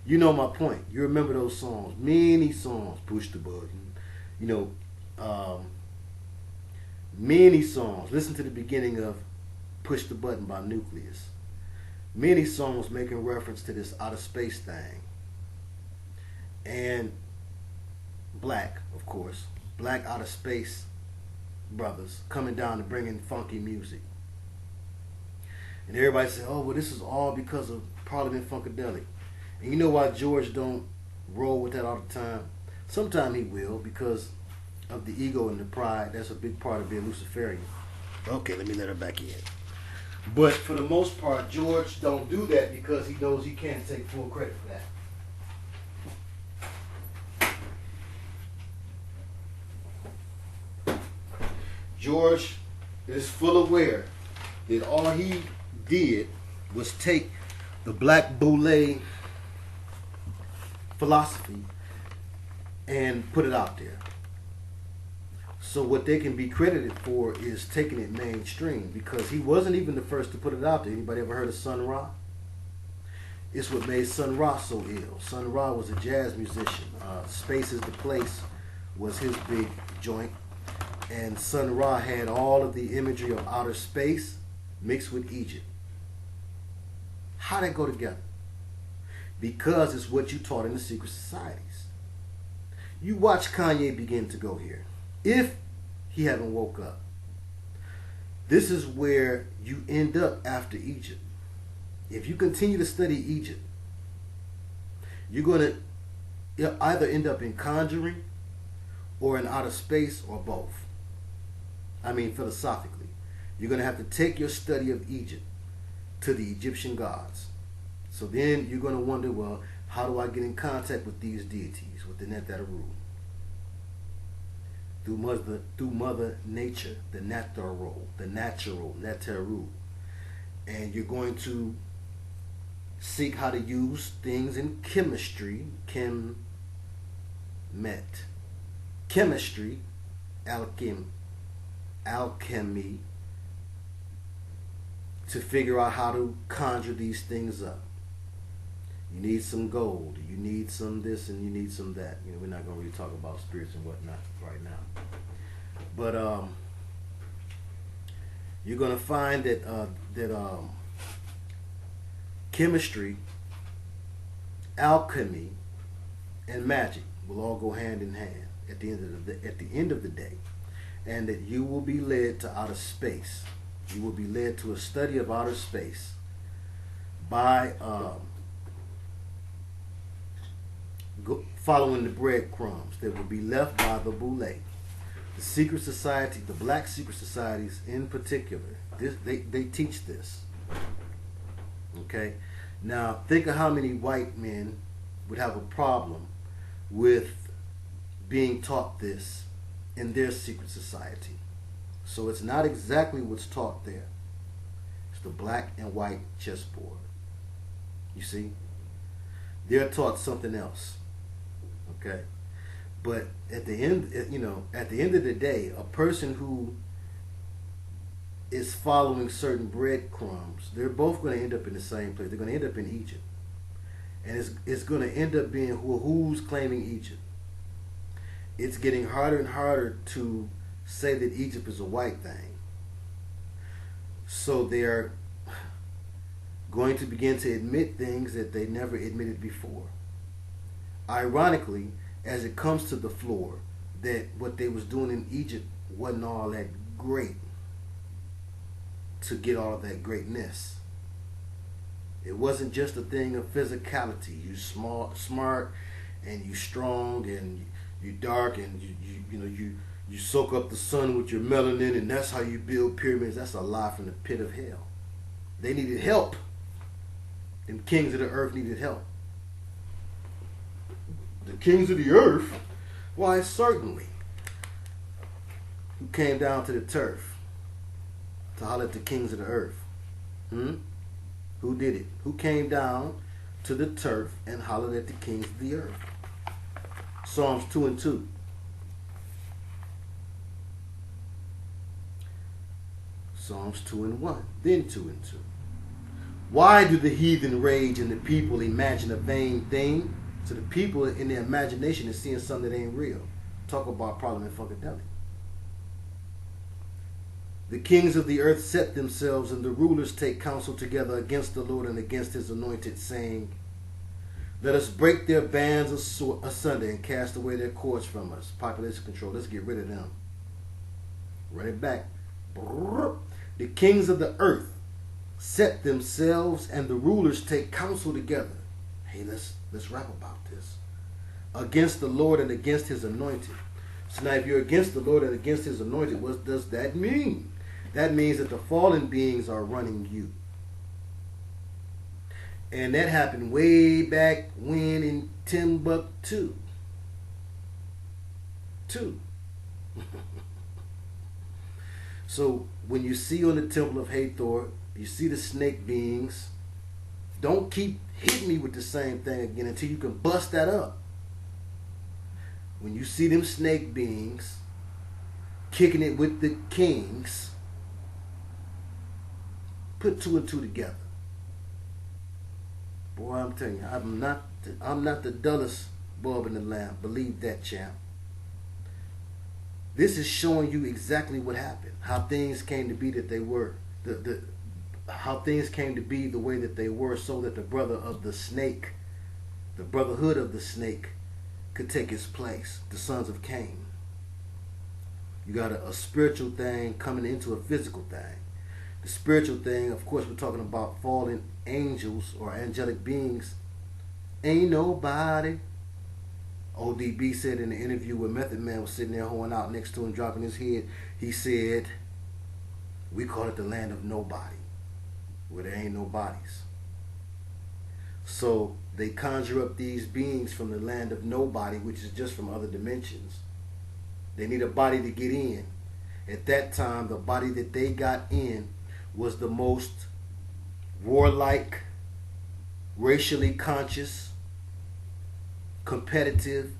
You know my point. You remember those songs, many songs. Push the button. You know, many songs. Listen to the beginning of Push the Button by Nucleus. Many songs making reference to this outer space thing. And black, of course, black outer space brothers coming down and bringing funky music. And everybody say, oh, well, this is all because of Parliament Funkadelic. And you know why George don't roll with that all the time? Sometime he will, because of the ego and the pride. That's a big part of being Luciferian. Okay, let me let her back in. But for the most part, George don't do that because he knows he can't take full credit for that. George is full aware that all he did was take the black Boule philosophy and put it out there. So what they can be credited for is taking it mainstream, because he wasn't even the first to put it out there. Anybody ever heard of Sun Ra? It's what made Sun Ra so ill. Sun Ra was a jazz musician. Space is the Place was his big joint. And Sun Ra had all of the imagery of outer space mixed with Egypt. How'd that go together? Because it's what you taught in the secret societies. You watch Kanye begin to go here. If he haven't woke up. This is where you end up after Egypt. If you continue to study Egypt, you're going to either end up in conjuring or in outer space or both. I mean, philosophically. You're going to have to take your study of Egypt to the Egyptian gods. So then you're going to wonder, well, how do I get in contact with these deities, with the Netheru? Through Mother Nature, the natural Netheru. And you're going to seek how to use things in chemistry, chemistry, alchemy, to figure out how to conjure these things up. You need some gold, you need some this, and you need some that. You know, we're not going to really talk about spirits and whatnot right now. But you're going to find that chemistry, alchemy, and magic will all go hand in hand at the end of the day, and that you will be led to outer space. You will be led to a study of outer space by following the breadcrumbs that will be left by the Boule. The secret society, the black secret societies in particular, they teach this. Okay? Now, think of how many white men would have a problem with being taught this in their secret society. So it's not exactly what's taught there. It's the black and white chessboard. You see? They're taught something else. Okay? But at the end, at the end of the day, a person who is following certain breadcrumbs, they're both going to end up in the same place. They're going to end up in Egypt. And it's going to end up being who's claiming Egypt. It's getting harder and harder to say that Egypt is a white thing. So they're going to begin to admit things that they never admitted before. Ironically, as it comes to the floor, that what they was doing in Egypt wasn't all that great to get all of that greatness. It wasn't just a thing of physicality. You smart, and you strong, and you dark, and you soak up the sun with your melanin, and that's how you build pyramids. That's a lie from the pit of hell. They needed help. Them kings of the earth needed help. The kings of the earth? Why, certainly. Who came down to the turf to holler at the kings of the earth? Who did it? Who came down to the turf and hollered at the kings of the earth? Psalms 2 and 2. Psalms 2 and 1. Then 2 and 2. Why do the heathen rage and the people imagine a vain thing? So the people in their imagination is seeing something that ain't real. Talk about problem and funkadelic. The kings of the earth set themselves, and the rulers take counsel together against the Lord and against his anointed, saying, let us break their bands asunder and cast away their cords from us. Population control. Let's get rid of them. Run it back. The kings of the earth set themselves, and the rulers take counsel together. Hey, let's rap about this. Against the Lord and against his anointed. So now if you're against the Lord and against his anointed, what does that mean? That means that the fallen beings are running you. And that happened way back when in Timbuktu. So when you see on the temple of Hathor, you see the snake beings, don't keep hit me with the same thing again until you can bust that up. When you see them snake beings kicking it with the kings, put two and two together. Boy, I'm telling you, I'm not the dullest bulb in the lamp. Believe that, champ. This is showing you exactly what happened, how things came to be that they were, how things came to be the way that they were, so that the brotherhood of the snake could take its place, the sons of Cain. You got a spiritual thing coming into a physical thing. The spiritual thing, of course, we're talking about fallen angels or angelic beings. Ain't nobody. ODB said in the interview where Method Man was sitting there holding out next to him, dropping his head, he said, we call it the land of nobody, where there ain't no bodies. So they conjure up these beings from the land of nobody, which is just from other dimensions. They need a body to get in. At that time, the body that they got in was the most warlike, racially conscious, competitive,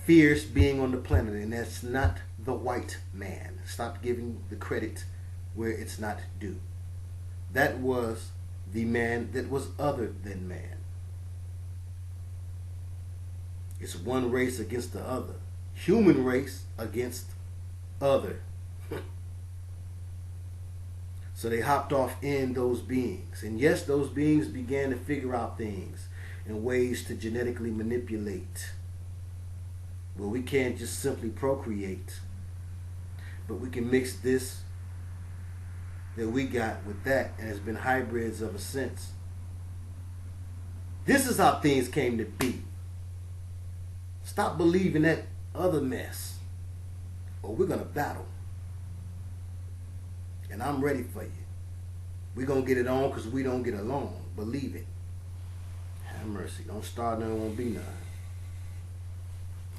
fierce being on the planet, and that's not the white man. Stop giving the credit where it's not due. That was the man that was other than man. It's one race against the other. Human race against other. So they hopped off in those beings. And yes, those beings began to figure out things and ways to genetically manipulate. Well, we can't just simply procreate, but we can mix this that we got with that, and it's been hybrids ever since. This is how things came to be. Stop believing that other mess, or we're going to battle. And I'm ready for you. We're going to get it on because we don't get along. Believe it. Have mercy. Don't start, there won't be none.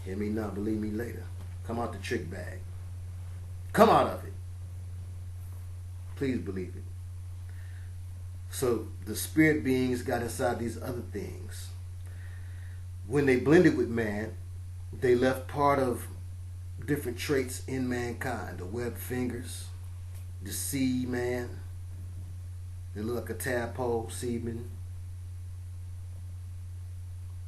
Hear me now, believe me later. Come out the trick bag. Come out of it. Please believe it. So the spirit beings got inside these other things. When they blended with man, they left part of different traits in mankind. The webbed fingers, the seed man, they look like a tadpole, seedman.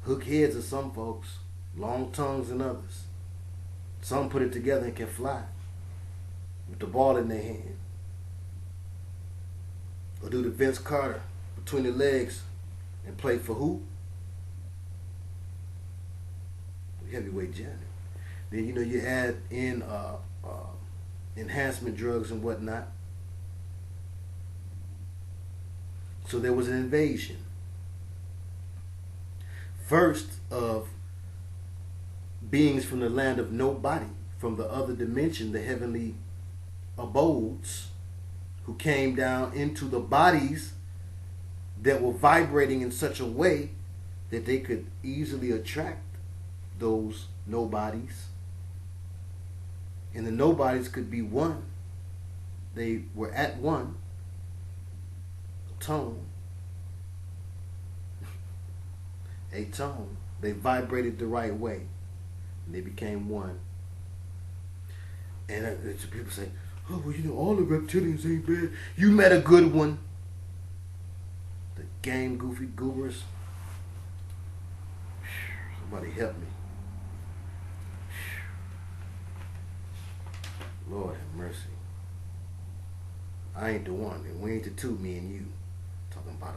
Hook heads of some folks, long tongues in others. Some put it together and can fly with the ball in their hand. Or do the Vince Carter between the legs and play for who? Heavyweight champion. Then you add in enhancement drugs and whatnot. So there was an invasion. First of beings from the land of nobody, from the other dimension, the heavenly abodes, who came down into the bodies that were vibrating in such a way that they could easily attract those nobodies. And the nobodies could be one. They were at one tone. A tone. They vibrated the right way. And they became one. And people say, oh, well, all the reptilians ain't bad. You met a good one. The game goofy goobers. Somebody help me. Lord have mercy. I ain't the one, and we ain't the two, me and you. Talking about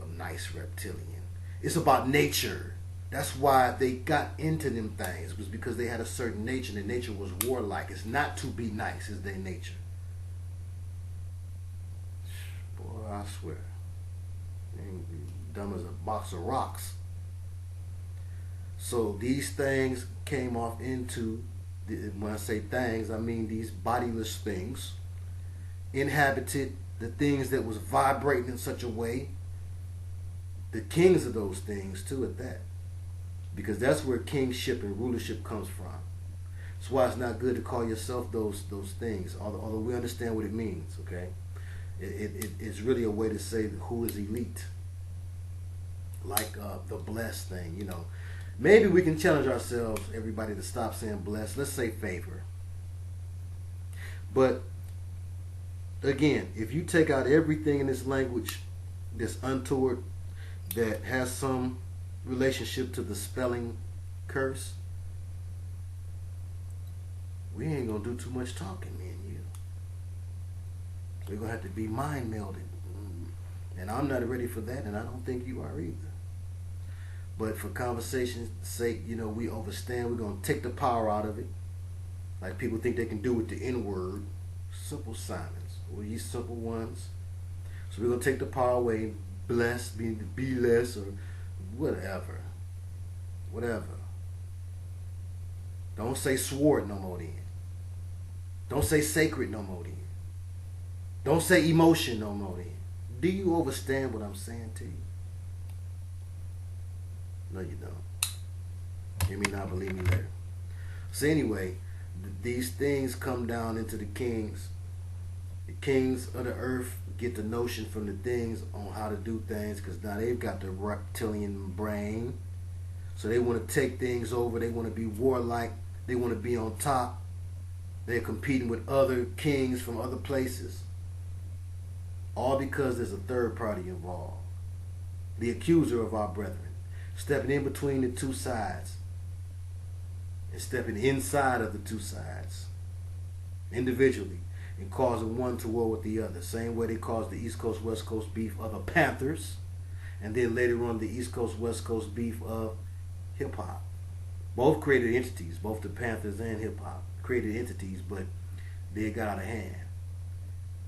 a nice reptilian. It's about nature. That's why they got into them things. It was because they had a certain nature, and the nature was warlike. It's not to be nice, it's their nature. Boy, I swear. They ain't dumb as a box of rocks. So these things came off into, when I say things, I mean these bodiless things, inhabited the things that was vibrating in such a way, the kings of those things too at that. Because that's where kingship and rulership comes from. That's why it's not good to call yourself those things, although we understand what it means, okay? It's really a way to say who is elite. like the blessed thing, you know. Maybe we can challenge ourselves, everybody, to stop saying blessed. Let's say favor. But again, if you take out everything in this language that's untoward, that has some relationship to the spelling curse, we ain't gonna do too much talking, me and you. We're gonna have to be mind melded. And I'm not ready for that, and I don't think you are either. But for conversation's sake, you know, we overstand. We're gonna take the power out of it. Like people think they can do with the N-word. Simple silence. Or ye simple ones. So we're gonna take the power away. Bless, be less, or whatever. Whatever. Don't say sword no more then. Don't say sacred no more then. Don't say emotion no more then. Do you understand what I'm saying to you? No, you don't. Hear me now, believe me later. So anyway, these things come down into the kings. The kings of the earth get the notion from the things on how to do things, because now they've got the reptilian brain. So they want to take things over. They want to be warlike. They want to be on top. They're competing with other kings from other places. All because there's a third party involved. The accuser of our brethren. Stepping in between the two sides. And stepping inside of the two sides. Individually. And causing one to war with the other. Same way they caused the East Coast, West Coast beef of the Panthers. And then later on the East Coast, West Coast beef of hip-hop. Both created entities. Both the Panthers and hip-hop created entities. But they got out of hand.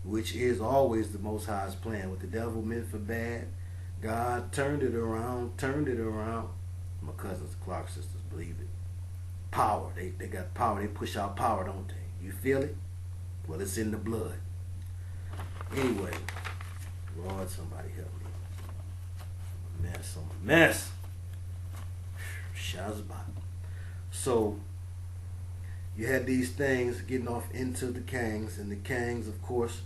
Which is always the Most High's plan. What the devil meant for bad, God turned it around, My cousins, the Clark sisters, believe it. Power. They got power. They push out power, don't they? You feel it? Well, it's in the blood. Anyway, Lord, somebody help me. I'm a mess. Shazbot. So, you had these things getting off into the Kangs, and the Kangs, of course,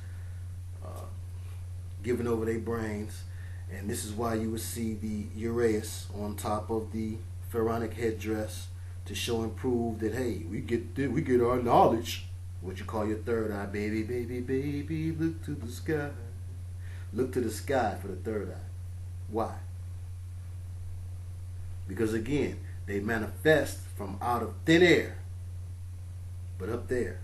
giving over their brains. And this is why you would see the Uraeus on top of the pharaonic headdress to show and prove that, hey, we get our knowledge. What you call your third eye, baby, baby, baby, look to the sky. Look to the sky for the third eye. Why? Because again, they manifest from out of thin air. But up there.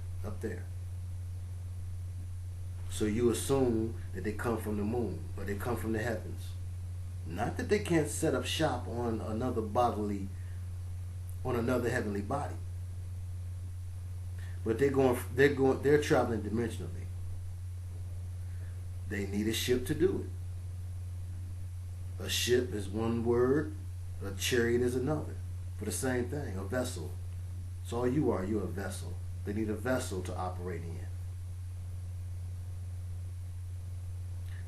So you assume that they come from the moon, or they come from the heavens. Not that they can't set up shop on another heavenly body. But they're traveling dimensionally. They need a ship to do it. A ship is one word, a chariot is another. For the same thing, a vessel. So all you are, you're a vessel. They need a vessel to operate in.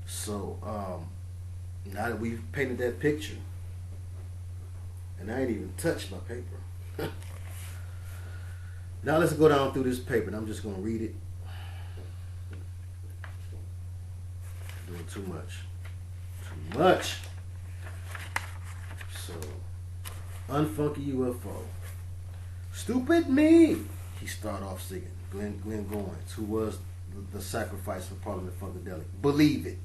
So, now that we've painted that picture, and I ain't even touched my paper. Now let's go down through this paper, and I'm just going to read it. Doing too much. So, Unfunky UFO. Stupid me, he started off singing. Glenn Goins, who was the sacrifice for Parliament Funkadelic. Believe it.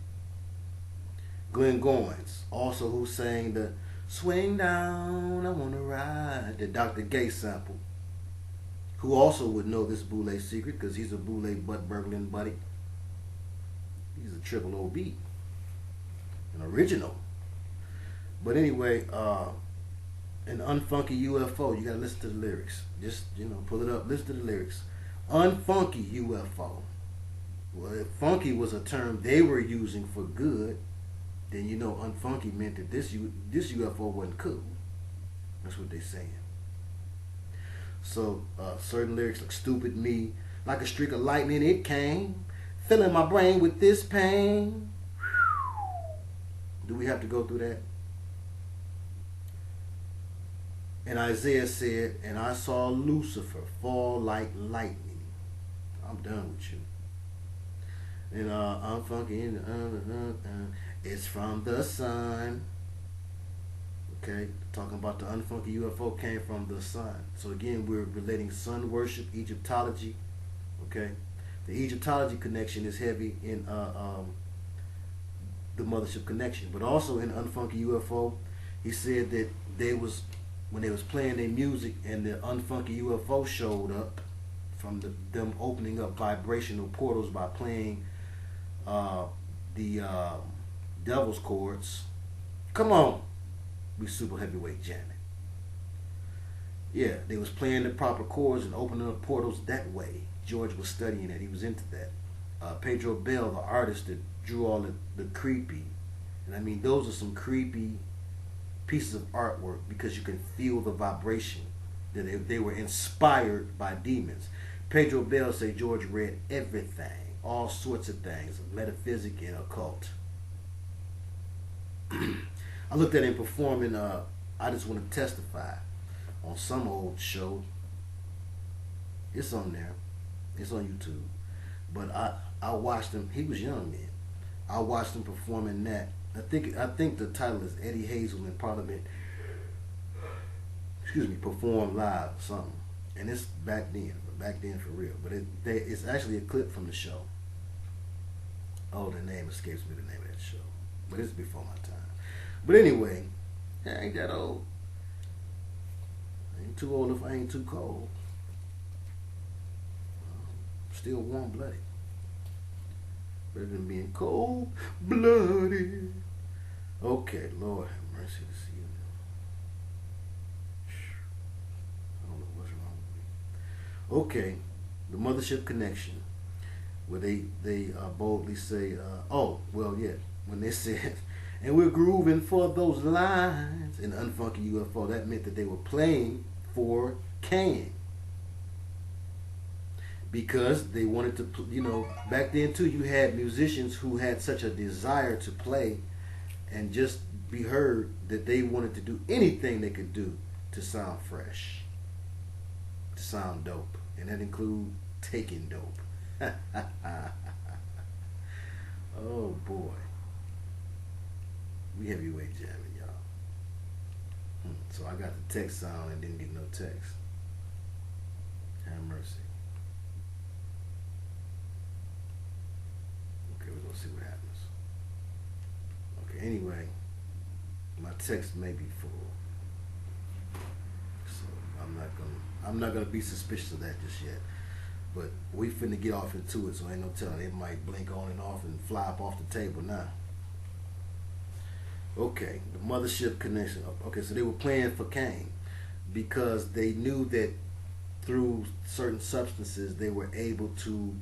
Glenn Goins, also who sang the Swing Down, I Wanna Ride, the Dr. Gay sample. Who also would know this Boule secret, because he's a Boule butt-burgling buddy. He's a triple OB. An original. But anyway, an Unfunky UFO, you gotta listen to the lyrics. Just, pull it up, listen to the lyrics. Unfunky UFO. Well, if funky was a term they were using for good, then unfunky meant that this UFO wasn't cool. That's what they're saying. So certain lyrics like stupid me, like a streak of lightning it came, filling my brain with this pain. Do we have to go through that? And Isaiah said, and I saw Lucifer fall like lightning. I'm done with you. And I'm funky. It's from the sun. Okay, talking about the unfunky UFO came from the sun. So again, we're relating sun worship, Egyptology. Okay, the Egyptology connection is heavy in the Mothership connection, but also in unfunky UFO, he said that when they was playing their music and the unfunky UFO showed up from them opening up vibrational portals by playing the devil's chords. Come on, we super heavyweight jamming. Yeah, they was playing the proper chords and opening up portals that way. George was studying it. He was into that. Pedro Bell, the artist that drew all the creepy, and I mean those are some creepy pieces of artwork because you can feel the vibration that they were inspired by demons. Pedro Bell say George read everything, all sorts of things, metaphysic and occult. I looked at him performing I Just Want to Testify on some old show. It's on there. It's on YouTube. But I watched him. He was young then. I watched him performing that. I think the title is Eddie Hazel in Parliament. Perform live or something. And it's back then for real. But it's actually a clip from the show. Oh, the name escapes me, the name of that show. But it's before my time. But anyway, I ain't that old. I ain't too old if I ain't too cold. Still warm-blooded. Better than being cold-blooded. Okay, Lord have mercy to see you now. I don't know what's wrong with me. Okay, the Mothership connection, where they boldly say, when they said, and we're grooving for those lines in unfunky UFO, that meant that they were playing for Cain. Because they wanted to, back then too, you had musicians who had such a desire to play and just be heard that they wanted to do anything they could do to sound fresh, to sound dope. And that include taking dope. Oh boy. We heavyweight jamming, y'all. So I got the text sound and didn't get no text. Have mercy. Okay, we're gonna see what happens. Okay, anyway, my text may be full, so I'm not gonna be suspicious of that just yet. But we finna get off into it, so ain't no telling. It might blink on and off and fly up off the table now. Okay, the Mothership connection. Okay, so they were playing for Cain because they knew that through certain substances they were able to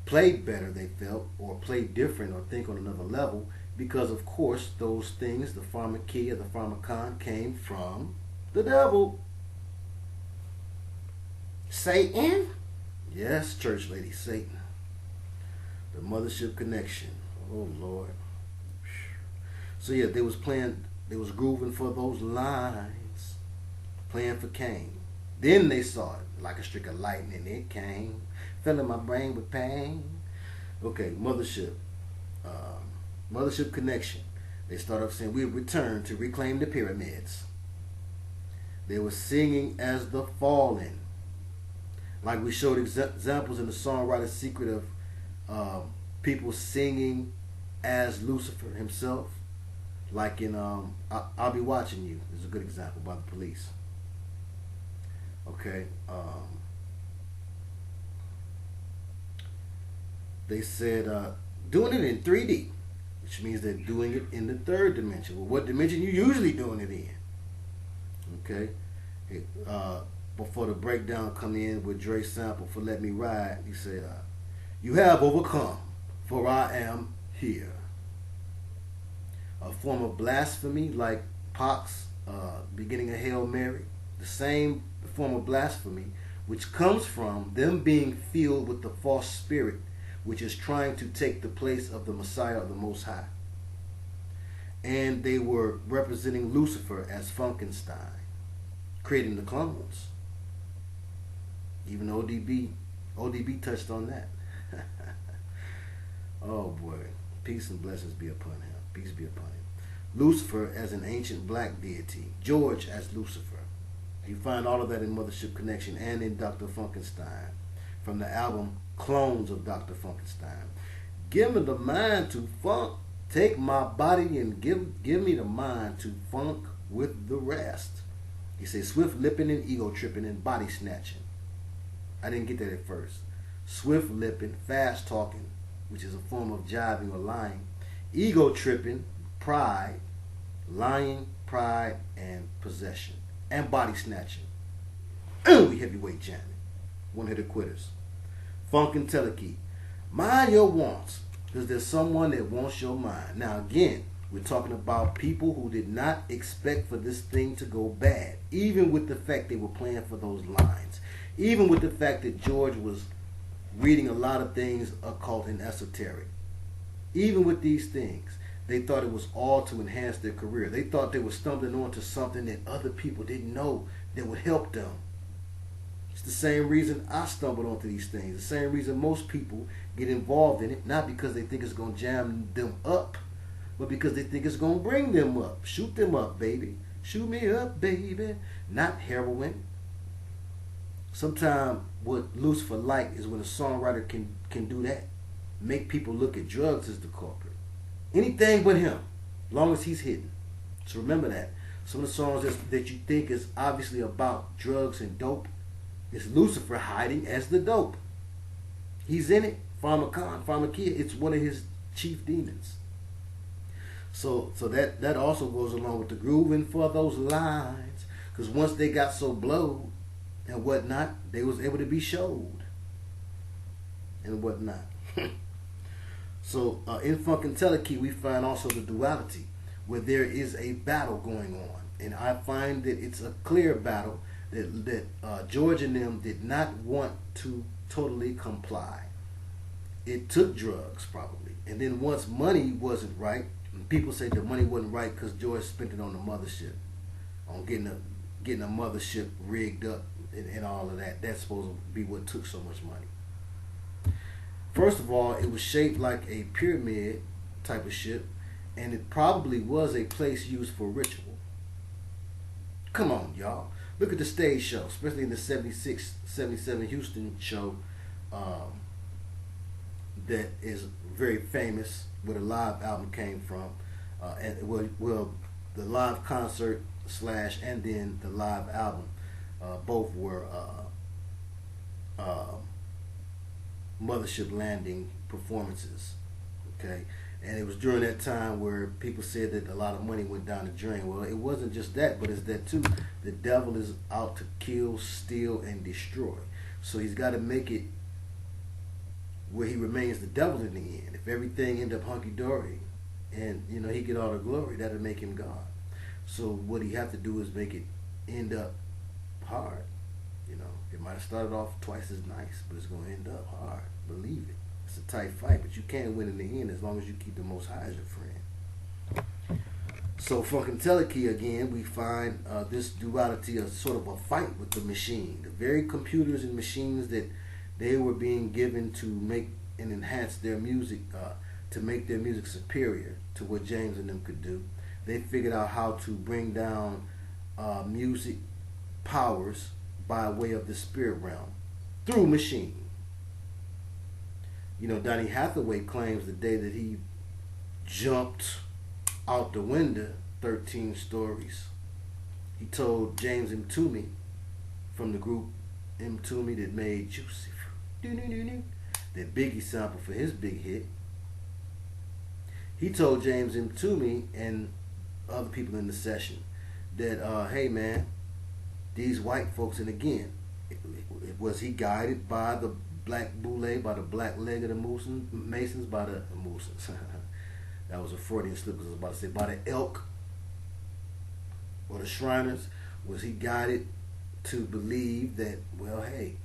play better, they felt, or play different or think on another level because, of course, those things, the pharmakia, the pharmacon, came from the devil. Satan? Yes, church lady, Satan. The Mothership connection. Oh, Lord. So yeah, they was grooving for those lines, playing for Cain. Then they saw it like a streak of lightning. It came, filling my brain with pain. Okay, Mothership connection. They started off saying we return to reclaim the pyramids. They were singing as the fallen, like we showed examples in the songwriter's secret of people singing as Lucifer himself. Like in I'll Be Watching You is a good example by the Police. Okay. They said doing it in 3D, which means they're doing it in the third dimension. Well, what dimension you usually doing it in? Okay. Before the breakdown come in with Dre sample for Let Me Ride, he said, you have overcome, for I am here. A form of blasphemy like Pac's beginning of Hail Mary, the same form of blasphemy which comes from them being filled with the false spirit which is trying to take the place of the Messiah of the Most High. And they were representing Lucifer as Frankenstein, creating the clones. Even ODB touched on that. Oh boy, peace and blessings be upon him. Peace be upon him. Lucifer as an ancient black deity, George as Lucifer. You find all of that in Mothership Connection and in Dr. Funkenstein from the album Clones of Dr. Funkenstein. Give me the mind to funk, take my body and give me the mind to funk with the rest. He says swift lipping and ego tripping and body snatching. I didn't get that at first. Swift lipping, fast talking, which is a form of jiving or lying. Ego tripping, pride, lying, pride, and possession. And body snatching. We heavyweight jamming. One hitter quitters. Funk and telekey. Mind your wants, because there's someone that wants your mind. Now again, we're talking about people who did not expect for this thing to go bad, even with the fact they were playing for those lines, even with the fact that George was reading a lot of things occult and esoteric. Even with these things, they thought it was all to enhance their career. They thought they were stumbling onto something that other people didn't know that would help them. It's the same reason I stumbled onto these things. The same reason most people get involved in it, not because they think it's going to jam them up, but because they think it's going to bring them up. Shoot them up, baby. Shoot me up, baby. Not heroin. Sometimes what Lucifer like is when a songwriter can do that. Make people look at drugs as the culprit. Anything but him, as long as he's hidden. So remember that. Some of the songs that you think is obviously about drugs and dope, it's Lucifer hiding as the dope. He's in it. Pharmakia, it's one of his chief demons. So that also goes along with the grooving for those lines. Because once they got so blowed and whatnot, they was able to be showed and whatnot. So in Funk and Telekey, we find also the duality, where there is a battle going on. And I find that it's a clear battle that George and them did not want to totally comply. It took drugs, probably. And then once money wasn't right, and people say the money wasn't right because George spent it on the mothership, on getting a mothership rigged up and all of that. That's supposed to be what took so much money. First of all, it was shaped like a pyramid type of ship, and it probably was a place used for ritual. Come on, y'all. Look at the stage show, especially in the 76, 77 Houston show that is very famous, where the live album came from. And the live concert / and then the live album, both were Mothership landing performances. Okay, and it was during that time where people said that a lot of money went down the drain. Well, it wasn't just that, but it's that too. The devil is out to kill, steal, and destroy. So he's got to make it where he remains the devil in the end. If everything end up hunky-dory and he get all the glory, that'll make him God. So what he have to do is make it end up hard. It might have started off twice as nice, but it's going to end up hard. Believe it. It's a tight fight, but you can't win in the end as long as you keep the Most High as your friend. So Funk and Telekey, again, we find this duality as sort of a fight with the machine. The very computers and machines that they were being given to make and enhance their music, to make their music superior to what James and them could do. They figured out how to bring down music powers by way of the spirit realm through machine. Donny Hathaway claims the day that he jumped out the window 13 stories, he told James M. Toomey from the group M. Toomey that made Juicy that Biggie sampled for his big hit. He told James M. Toomey and other people in the session that, hey man, these white folks, and again, was he guided by the black Boule, by the black leg of the Masons, by the Masons? That was a Freudian slip because I was about to say, by the elk or the Shriners? Was he guided to believe that, well, hey,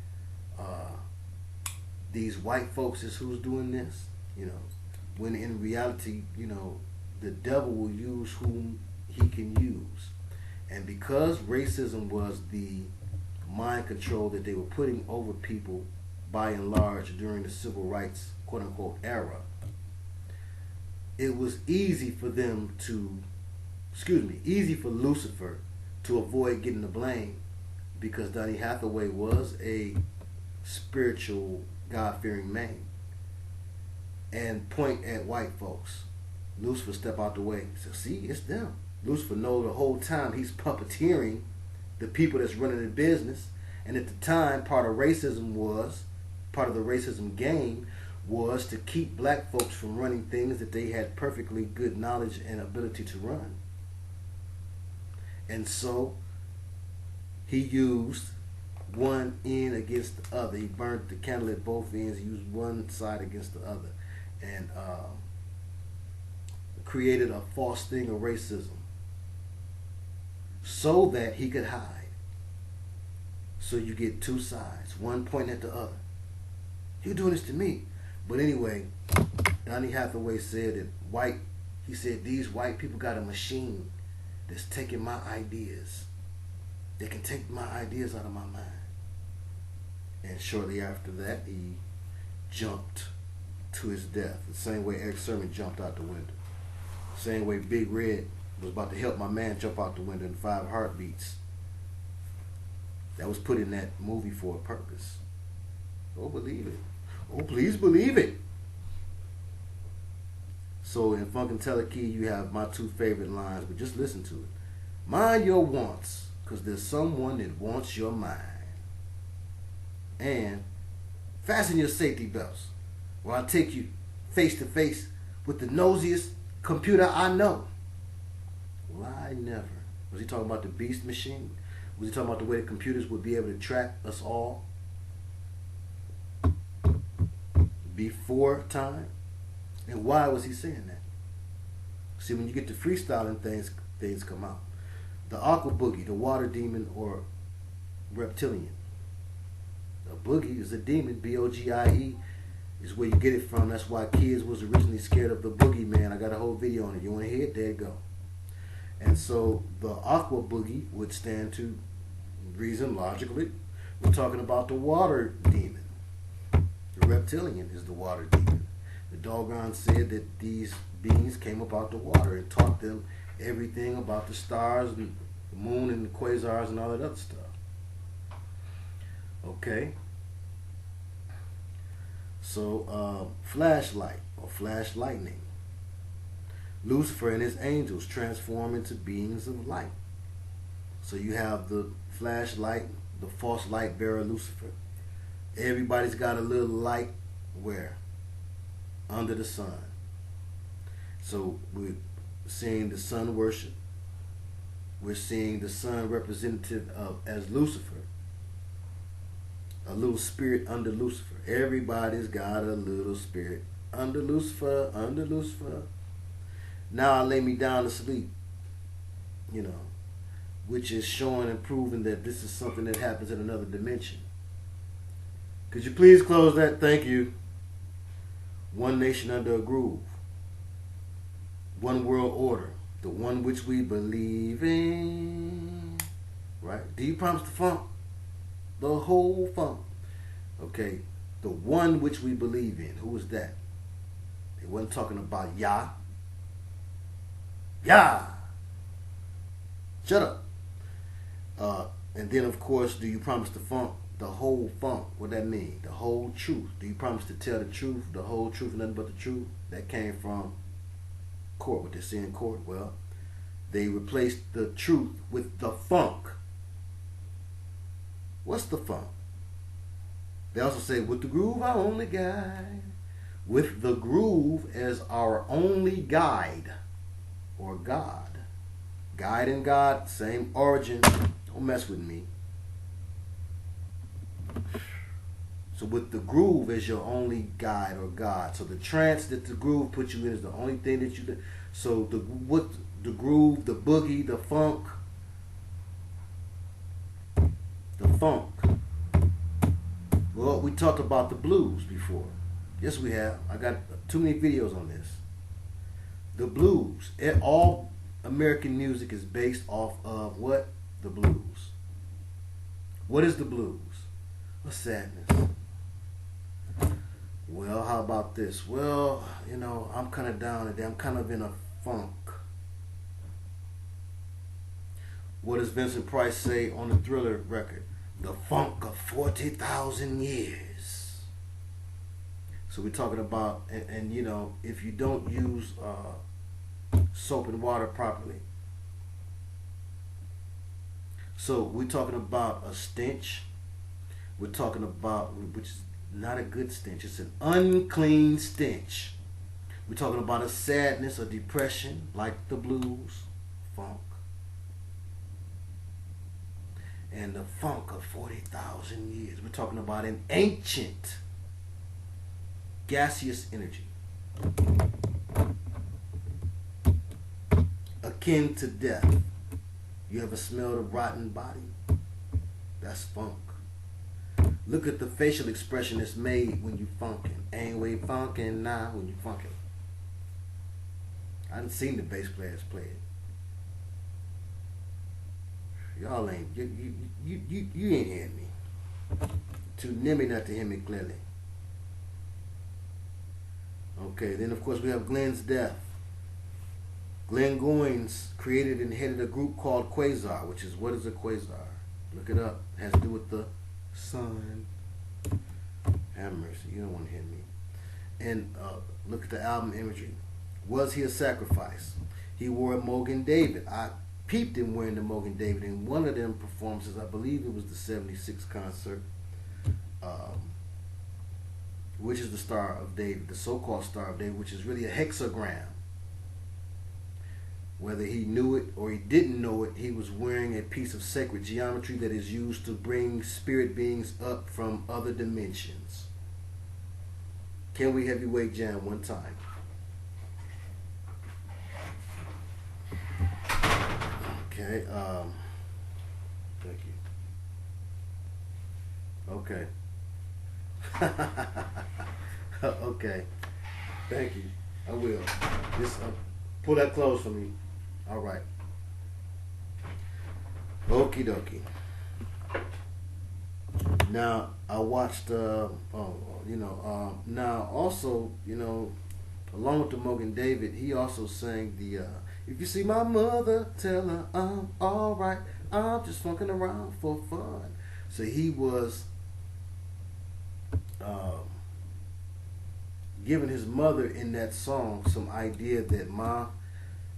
these white folks is who's doing this? When in reality, the devil will use whom he can use. And because racism was the mind control that they were putting over people by and large during the civil rights quote-unquote era, it was easy for them to easy for Lucifer to avoid getting the blame, because Donny Hathaway was a spiritual, God-fearing man, and point at white folks. Lucifer step out the way. So see, it's them. Lucifer know the whole time he's puppeteering the people that's running the business. And at the time, part of the racism game was to keep black folks from running things that they had perfectly good knowledge and ability to run. And so he used one end against the other. He burned the candle at both ends. He used one side against the other, and created a false thing of racism so that he could hide. So you get two sides, one pointing at the other. You're doing this to me. But anyway, Donny Hathaway said that these white people got a machine that's taking my ideas. They can take my ideas out of my mind. And shortly after that, he jumped to his death. The same way Eric Sermon jumped out the window. The same way Big Red was about to help my man jump out the window in 5 Heartbeats. That was put in that movie for a purpose. Oh, believe it. Oh, please believe it. So in Funkadelic, you have my 2 favorite lines, but just listen to it. Mind your wants, because there's someone that wants your mind. And fasten your safety belts, or I'll take you face to face with the nosiest computer I know. Why never? Was he talking about the beast machine? Was he talking about the way the computers would be able to track us all before time? And why was he saying that? See, when you get to freestyling, things come out. The aqua boogie, the water demon or reptilian. A boogie is a demon, B-O-G-I-E, is where you get it from. That's why kids was originally scared of the boogeyman. I got a whole video on it. You want to hear it? There you go. And so the aqua boogie would stand to reason logically. We're talking about the water demon. The reptilian is the water demon. The doggone said that these beings came about the water and taught them everything about the stars and the moon and the quasars and all that other stuff. Okay. So flashlight or flash lightning. Lucifer and his angels transform into beings of light. So you have the flashlight, the false light bearer Lucifer. Everybody's got a little light where? Under the sun. So we're seeing the sun worship. We're seeing the sun representative of as Lucifer. A little spirit under Lucifer. Everybody's got a little spirit under Lucifer, under Lucifer. Now I lay me down to sleep, which is showing and proving that this is something that happens in another dimension. Could you please close that? Thank you. One nation under a groove. One world order. The one which we believe in. Right? Do you promise the funk? The whole funk. Okay. The one which we believe in. Who is that? They wasn't talking about Yah. Yah! Shut up. And then, of course, do you promise the funk? The whole funk. What that mean? The whole truth. Do you promise to tell the truth? The whole truth, nothing but the truth? That came from court. What they say in court? Well, they replaced the truth with the funk. What's the funk? They also say, with the groove, our only guide. With the groove as our only guide. Or God. Guide and God, same origin. Don't mess with me. So with the groove as your only guide or God. So the trance that the groove puts you in is the only thing that you do. So the groove, the boogie, the funk. The funk. Well, we talked about the blues before. Yes, we have. I got too many videos on this. The blues. All American music is based off of what? The blues. What is the blues? A sadness. Well, how about this? Well, I'm kind of down today. I'm kind of in a funk. What does Vincent Price say on the Thriller record? The funk of 40,000 years. So we're talking about, and you know, if you don't use soap and water properly. So we're talking about a stench. We're talking about, which is not a good stench. It's an unclean stench. We're talking about a sadness, a depression, like the blues, funk. And the funk of 40,000 years. We're talking about an ancient gaseous energy. Akin to death. You ever smelled a rotten body? That's funk. Look at the facial expression that's made when you funkin'. Ain't we funkin' now when you funkin'. I done seen the bass players play it. Y'all ain't, you ain't hearing me. Too nimmy not to hear me clearly. Okay, then of course we have Glenn's death. Glenn Goins created and headed a group called Quasar, which is, what is a quasar? Look it up. It has to do with the sun. Have mercy, you don't want to hear me. And look at the album imagery. Was he a sacrifice? He wore a Mogan David. I peeped him wearing the Mogan David in one of them performances. I believe it was the 76 concert, which is the Star of David, the so-called Star of David, which is really a hexagram. Whether he knew it or he didn't know it, he was wearing a piece of sacred geometry that is used to bring spirit beings up from other dimensions. Can we heavyweight jam one time? Okay, thank you. Okay. Okay, thank you. I will. Just pull that close for me. All right. Okie dokie. Now I watched. Now also, along with the Mogan David, he also sang the. If you see my mother, tell her I'm all right. I'm just funking around for fun. So he was giving his mother in that song some idea that, Ma,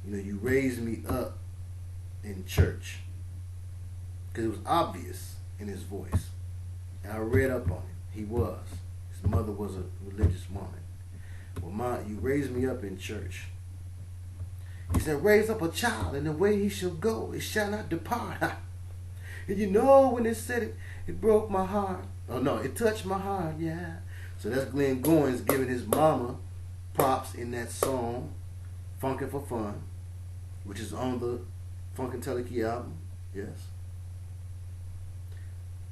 you raised me up in church. Because it was obvious in his voice. And I read up on it. He was. His mother was a religious woman. Well, Ma, you raised me up in church. He said, raise up a child in the way he shall go. It shall not depart. And when they said it, it broke my heart. Oh, no, it touched my heart, yeah. So that's Glenn Goins giving his mama props in that song, Funkin' for Fun, which is on the Funkin' album, yes.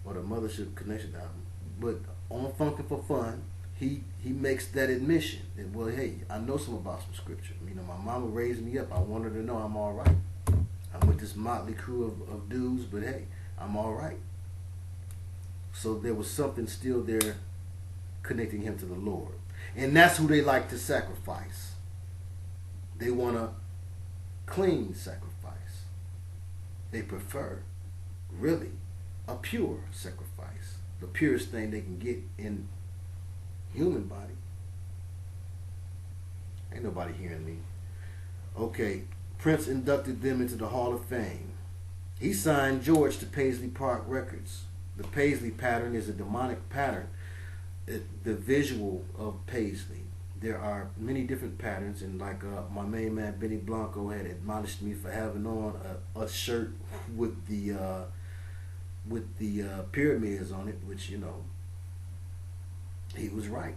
Or the Mothership Connection album. But on Funkin' for Fun, he makes that admission that, well, hey, I know some about some scripture. My mama raised me up. I want her to know I'm all right. I'm with this motley crew of dudes, but hey, I'm all right. So there was something still there connecting him to the Lord. And that's who they like to sacrifice. They want a clean sacrifice. They prefer, really, a pure sacrifice. The purest thing they can get in human body. Ain't nobody hearing me. Okay, Prince inducted them into the Hall of Fame. He signed George to Paisley Park Records. The Paisley pattern is a demonic pattern. The visual of Paisley. There are many different patterns, and like my main man Benny Blanco had admonished me for having on a shirt with the pyramids on it, which he was right.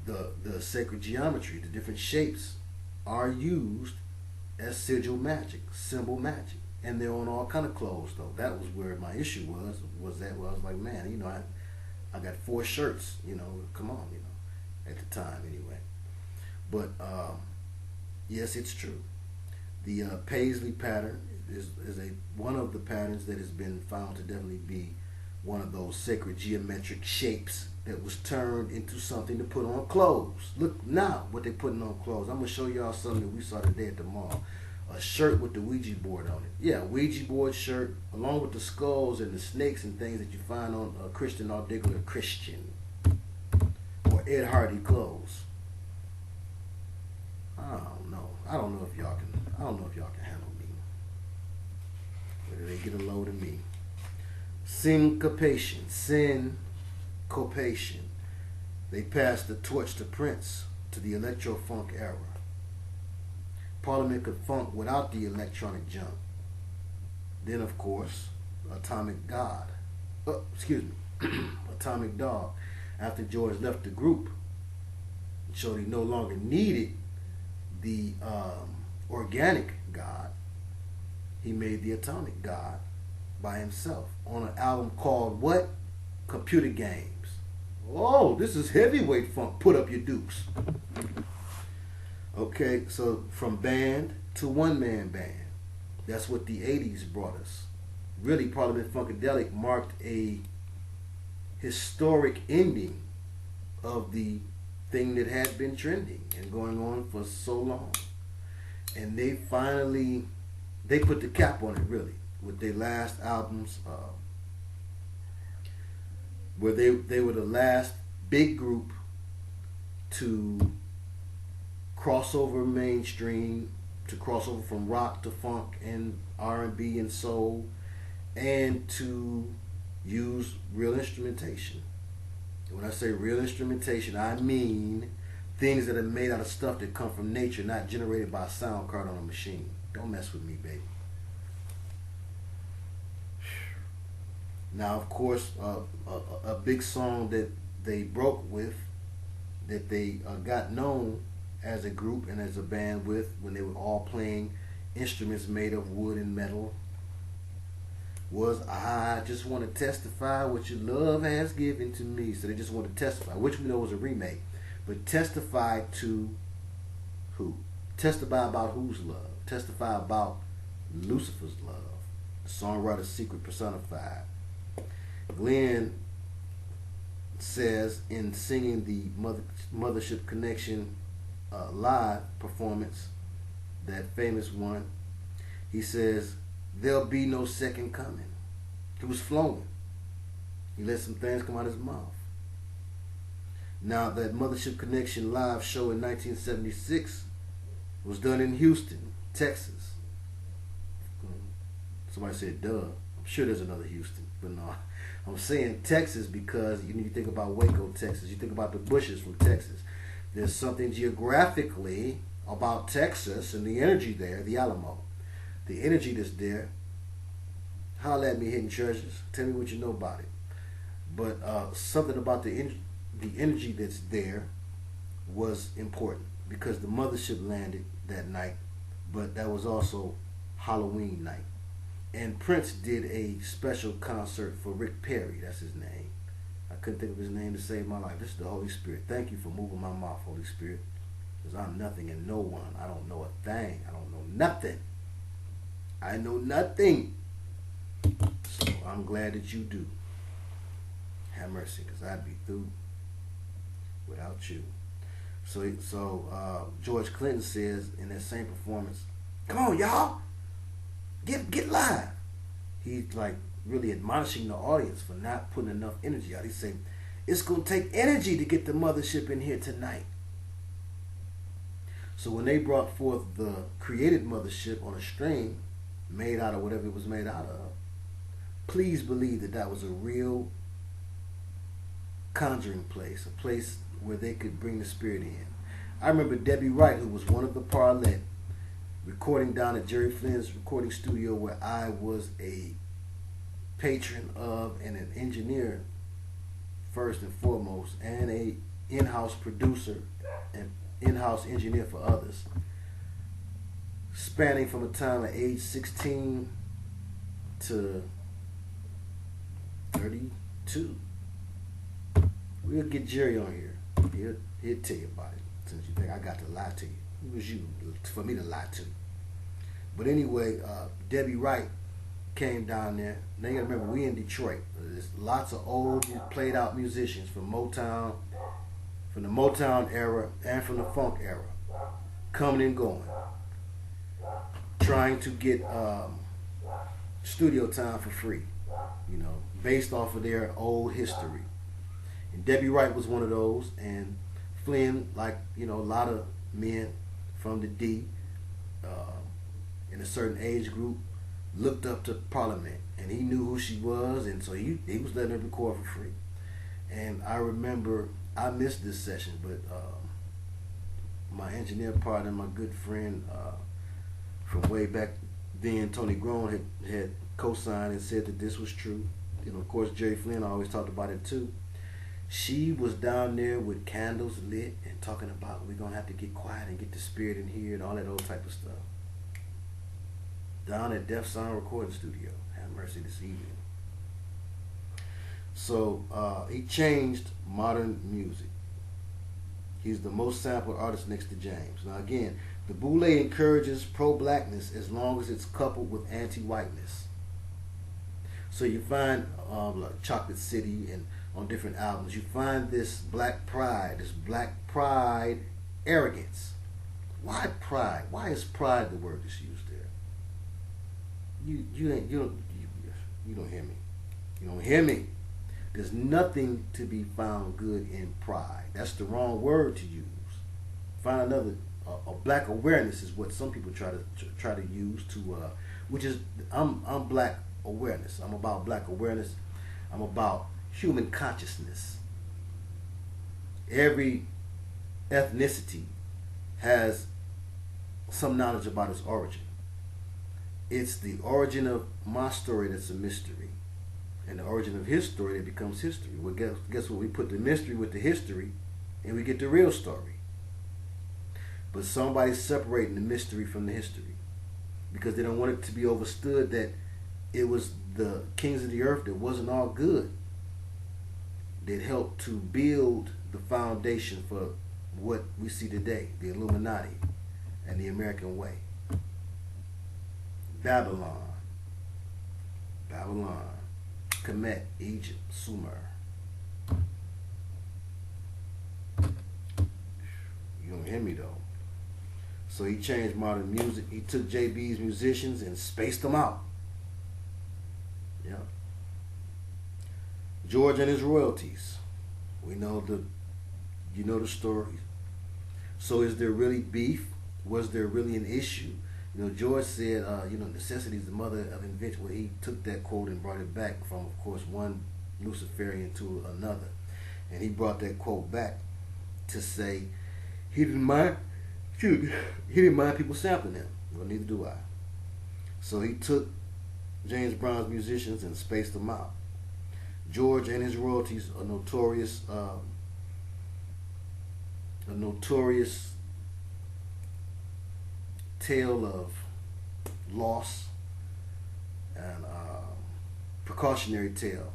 The sacred geometry, the different shapes are used as sigil magic, symbol magic, and they're on all kind of clothes though. That was where my issue was that I was like, man, I got 4 shirts, come on, at the time anyway. But yes, it's true. The Paisley pattern is one of the patterns that has been found to definitely be one of those sacred geometric shapes that was turned into something to put on clothes. Look now what they're putting on clothes. I'm going to show y'all something that we saw today at the mall. a shirt with the Ouija board on it. Yeah, Ouija board shirt, along with the skulls and the snakes and things that you find on a Christian Articular Christian or Ed Hardy clothes. I don't know. I don't know if y'all can handle me. Whether they get a load of me. Syncopation. They passed the torch to Prince to the electro-funk era. Parliament could funk without the electronic junk. Then, of course, Atomic Dog. After George left the group, showed he no longer needed the organic God. He made the atomic God by himself on an album called what? Computer Games. Oh, this is heavyweight funk. Put up your dukes. Okay, so from band to one-man band. That's what the 80s brought us. Really, Parliament Funkadelic marked a historic ending of the thing that had been trending and going on for so long. And they put the cap on it, really, with their last albums, where they were the last big group to cross over mainstream, to cross over from rock to funk and R&B and soul, and to use real instrumentation. When I say real instrumentation, I mean things that are made out of stuff that come from nature, not generated by a sound card on a machine. Don't mess with me, baby. Now, of course, a big song that they broke with, that they got known as a group and as a band with, when they were all playing instruments made of wood and metal, was I Just Want to Testify What Your Love Has Given to Me. So they just want to testify, which we know was a remake, but testify to who? Testify about whose love? Testify about Lucifer's love. The songwriter's secret personified. Glenn says in singing the Mothership Connection live performance, that famous one, he says, "There'll be no second coming." He was flowing. He let some things come out of his mouth. Now, that Mothership Connection live show in 1976 was done in Houston, Texas. Somebody said, duh. I'm sure there's another Houston, but no. I'm saying Texas because you think about Waco, Texas. You think about the Bushes from Texas. There's something geographically about Texas and the energy there, the Alamo. The energy that's there. Holler at me, Hidden Treasures. Tell me what you know about it. But something about the energy that's there was important because the Mothership landed that night, but that was also Halloween night. And Prince did a special concert for Rick Perry. That's his name. I couldn't think of his name to save my life. This is the Holy Spirit. Thank you for moving my mouth, Holy Spirit. Because I'm nothing and no one. I don't know a thing. I don't know nothing. I know nothing. So I'm glad that you do. Have mercy, because I'd be through without you. So George Clinton says in that same performance, "Come on, y'all. Get live." He's like really admonishing the audience for not putting enough energy out. He's saying, it's going to take energy to get the Mothership in here tonight. So when they brought forth the created Mothership on a string, made out of whatever it was made out of, please believe that that was a real conjuring place, a place where they could bring the spirit in. I remember Debbie Wright, who was one of the Parlet, recording down at Jerry Flynn's recording studio, where I was a patron of and an engineer first and foremost, and a in-house producer and in-house engineer for others, spanning from a time of age 16 to 32. We'll get Jerry on here. He'll tell you about it, since you think I got to lie to you. It was you for me to lie to. But anyway, Debbie Wright came down there. Now you gotta remember, we in Detroit. There's lots of old, played out musicians from Motown, from the Motown era and from the funk era, coming and going. trying to get studio time for free, based off of their old history. And Debbie Wright was one of those, and Flynn, like a lot of men from the D, in a certain age group, looked up to Parliament, and he knew who she was, and so he was letting her record for free. And I remember, I missed this session, but my engineer partner, my good friend from way back then, Tony Grown, had co-signed and said that this was true. Of course, Jerry Flynn always talked about it too. She was down there with candles lit and talking about we're going to have to get quiet and get the spirit in here and all that old type of stuff. Down at Def Sound Recording Studio. Have mercy this evening. So he changed modern music. He's the most sampled artist next to James. Now again, the Boule encourages pro-blackness as long as it's coupled with anti-whiteness. So you find like Chocolate City and on different albums, you find this black pride arrogance. Why pride? Why is pride the word that's used there? You don't hear me. You don't hear me. There's nothing to be found good in pride. That's the wrong word to use. Find another. A black awareness is what some people try to use to, which is I'm black awareness. I'm about black awareness. I'm about human consciousness. Every ethnicity has some knowledge about its origin. It's the origin of my story that's a mystery, and the origin of his story that becomes history. Well, guess what? We put the mystery with the history, and we get the real story. But somebody's separating the mystery from the history because they don't want it to be understood that it was the kings of the earth that wasn't all good, that helped to build the foundation for what we see today, the Illuminati and the American way. Babylon, Kemet, Egypt, Sumer. You don't hear me though. So he changed modern music. He took JB's musicians and spaced them out. Yeah. George and his royalties. We know the story. So is there really beef? Was there really an issue? George said, necessity is the mother of invention. Well, he took that quote and brought it back from, of course, one Luciferian to another. And he brought that quote back to say he didn't mind people sampling him. Well, neither do I. So he took James Brown's musicians and spaced them out. George and his royalties are notorious tale of loss and precautionary tale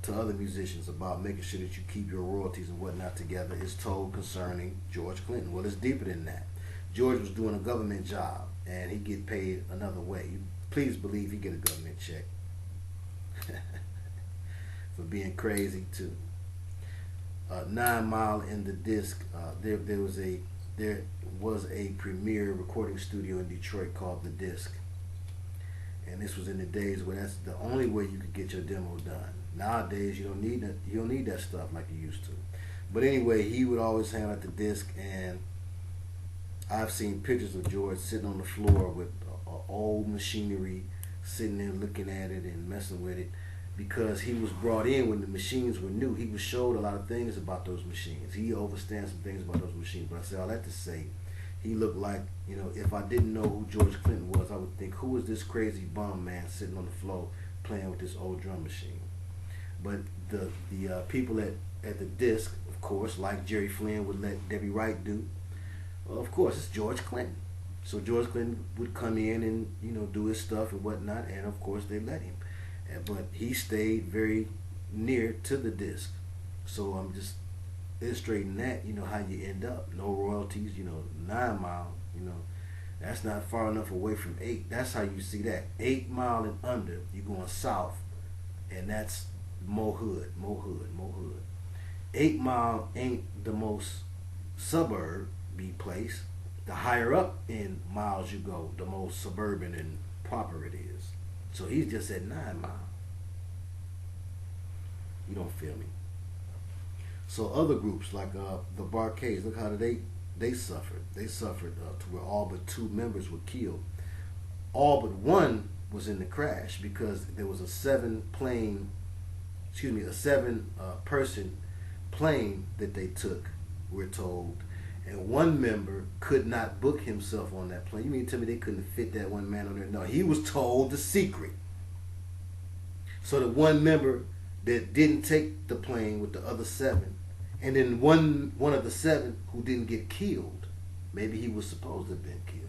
to other musicians about making sure that you keep your royalties and whatnot together is told concerning George Clinton. Well, it's deeper than that. George was doing a government job and he get paid another way. Please believe he get a government check for being crazy too. 9 Mile in the Disc. There was a premier recording studio in Detroit called The Disc, and this was in the days where that's the only way you could get your demo done. Nowadays you don't need that stuff like you used to. But anyway, he would always hang out the disc, and I've seen pictures of George sitting on the floor with old machinery, sitting there looking at it and messing with it, because he was brought in when the machines were new. He was showed a lot of things about those machines. He understands some things about those machines. But I say all that to say, he looked like, if I didn't know who George Clinton was, I would think, who is this crazy bum man sitting on the floor playing with this old drum machine? But the people at the disc, of course, like Jerry Flynn would let Debbie Wright do, well, of course, it's George Clinton. So George Clinton would come in and, do his stuff and whatnot, and of course they let him. But he stayed very near to the disc. So I'm just illustrating that, how you end up. No royalties, 9 Mile, that's not far enough away from 8. That's how you see that. 8 Mile and under, you're going south, and that's more hood. 8 Mile ain't the most suburb-y place. the higher up in miles you go, the more suburban and proper it is. So he's just at 9 miles. You don't feel me? So other groups like the Barcades, look how they suffered. They suffered to where all but 2 members were killed. All but 1 was in the crash because there was a 7-person plane that they took, we're told, and 1 member could not book himself on that plane. You mean to tell me they couldn't fit that 1 man on there? No, he was told the secret. So the 1 member that didn't take the plane with the other 7, and then one of the 7 who didn't get killed, maybe he was supposed to have been killed.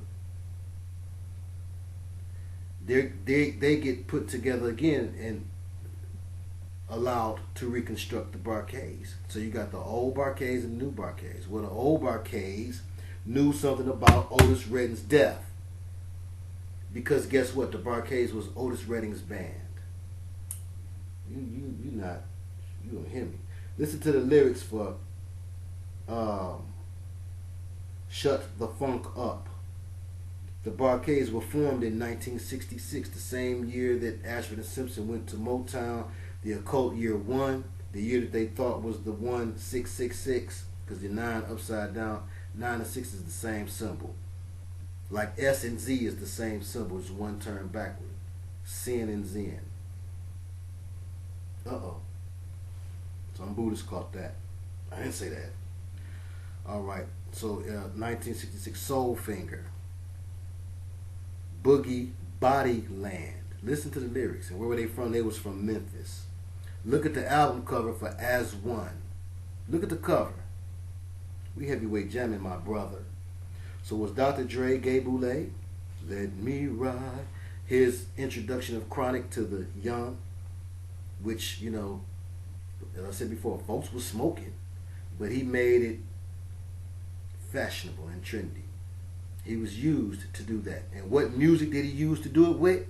They get put together again and allowed to reconstruct the Barcades. So you got the old Barcades and the new Barcades. Well, the old Barcades knew something about Otis Redding's death. Because guess what? The Barcades was Otis Redding's band. You don't hear me. Listen to the lyrics for Shut the Funk Up. The Barcades were formed in 1966, the same year that Ashford and Simpson went to Motown, the occult year 1, the year that they thought was the 1666, because the 9 upside down, 9 and 6 is the same symbol. Like S and Z is the same symbol, it's 1 turned backward. Sin and Zen. Uh-oh. Some Buddhists caught that. I didn't say that. Alright, so 1966, Soulfinger. Boogie, Bodyland. Listen to the lyrics. And where were they from? They was from Memphis. Look at the album cover for As One. Look at the cover. We heavyweight jamming, my brother. So was Dr. Dre, Gay Boule, Let Me Ride. His introduction of Chronic to the young, which, you know, as I said before, folks was smoking, but he made it fashionable and trendy. He was used to do that. And what music did he use to do it with?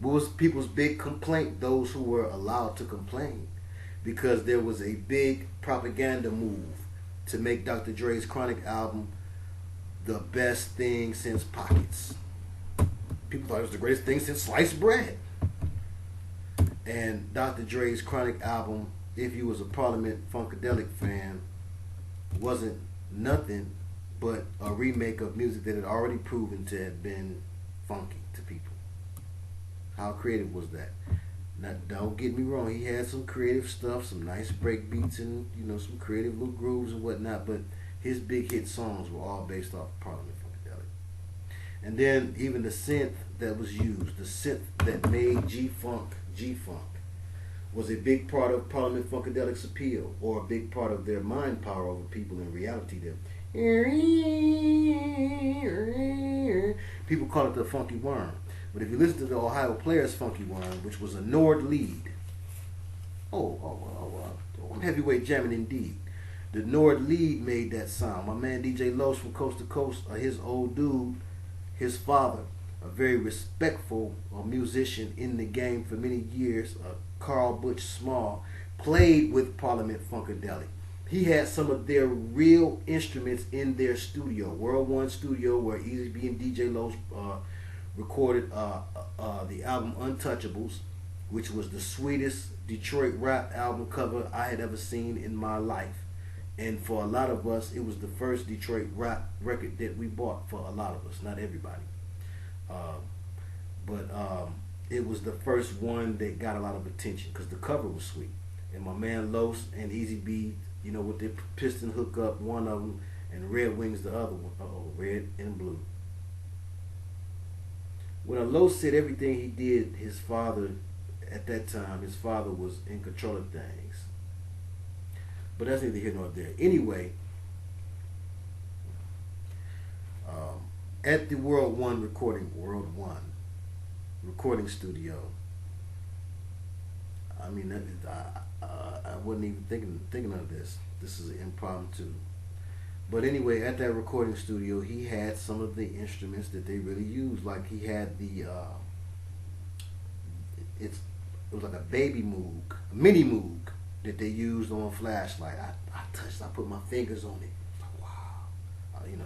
What was people's big complaint? Those who were allowed to complain. Because there was a big propaganda move to make Dr. Dre's Chronic album the best thing since Pockets. People thought it was the greatest thing since sliced bread. And Dr. Dre's Chronic album, if you was a Parliament Funkadelic fan, wasn't nothing but a remake of music that had already proven to have been funky to people. How creative was that? Now, don't get me wrong, he had some creative stuff, some nice break beats and, you know, some creative little grooves and whatnot, but his big hit songs were all based off Parliament Funkadelic. And then even the synth that was used, the synth that made G-Funk, was a big part of Parliament Funkadelic's appeal, or a big part of their mind power over people in reality. People call it the funky worm. But if you listen to the Ohio Players' Funky Worm, which was a Nord lead, I'm heavyweight jamming indeed. The Nord lead made that sound. My man DJ Los from Coast to Coast, his old dude, his father, a very respectful musician in the game for many years, Carl Butch Small, played with Parliament Funkadelic. He had some of their real instruments in their studio, World One Studio, where Easy B and DJ Los recorded the album Untouchables, which was the sweetest Detroit rap album cover I had ever seen in my life. And for a lot of us, it was the first Detroit rap record that we bought, for a lot of us, not everybody. But it was the first one that got a lot of attention because the cover was sweet. And my man Los and Easy B, you know, with their piston hookup, one of them, and Red Wings the other one. Red and blue. When Los said everything he did, his father, at that time, his father was in control of things. But that's neither here nor there. Anyway, at the World One recording studio, I mean, I wasn't even thinking of this. This is an impromptu. But anyway, at that recording studio, he had some of the instruments that they really used. Like he had the, it was like a baby moog, a mini moog that they used on Flashlight. I touched, I put my fingers on it. Wow, you know.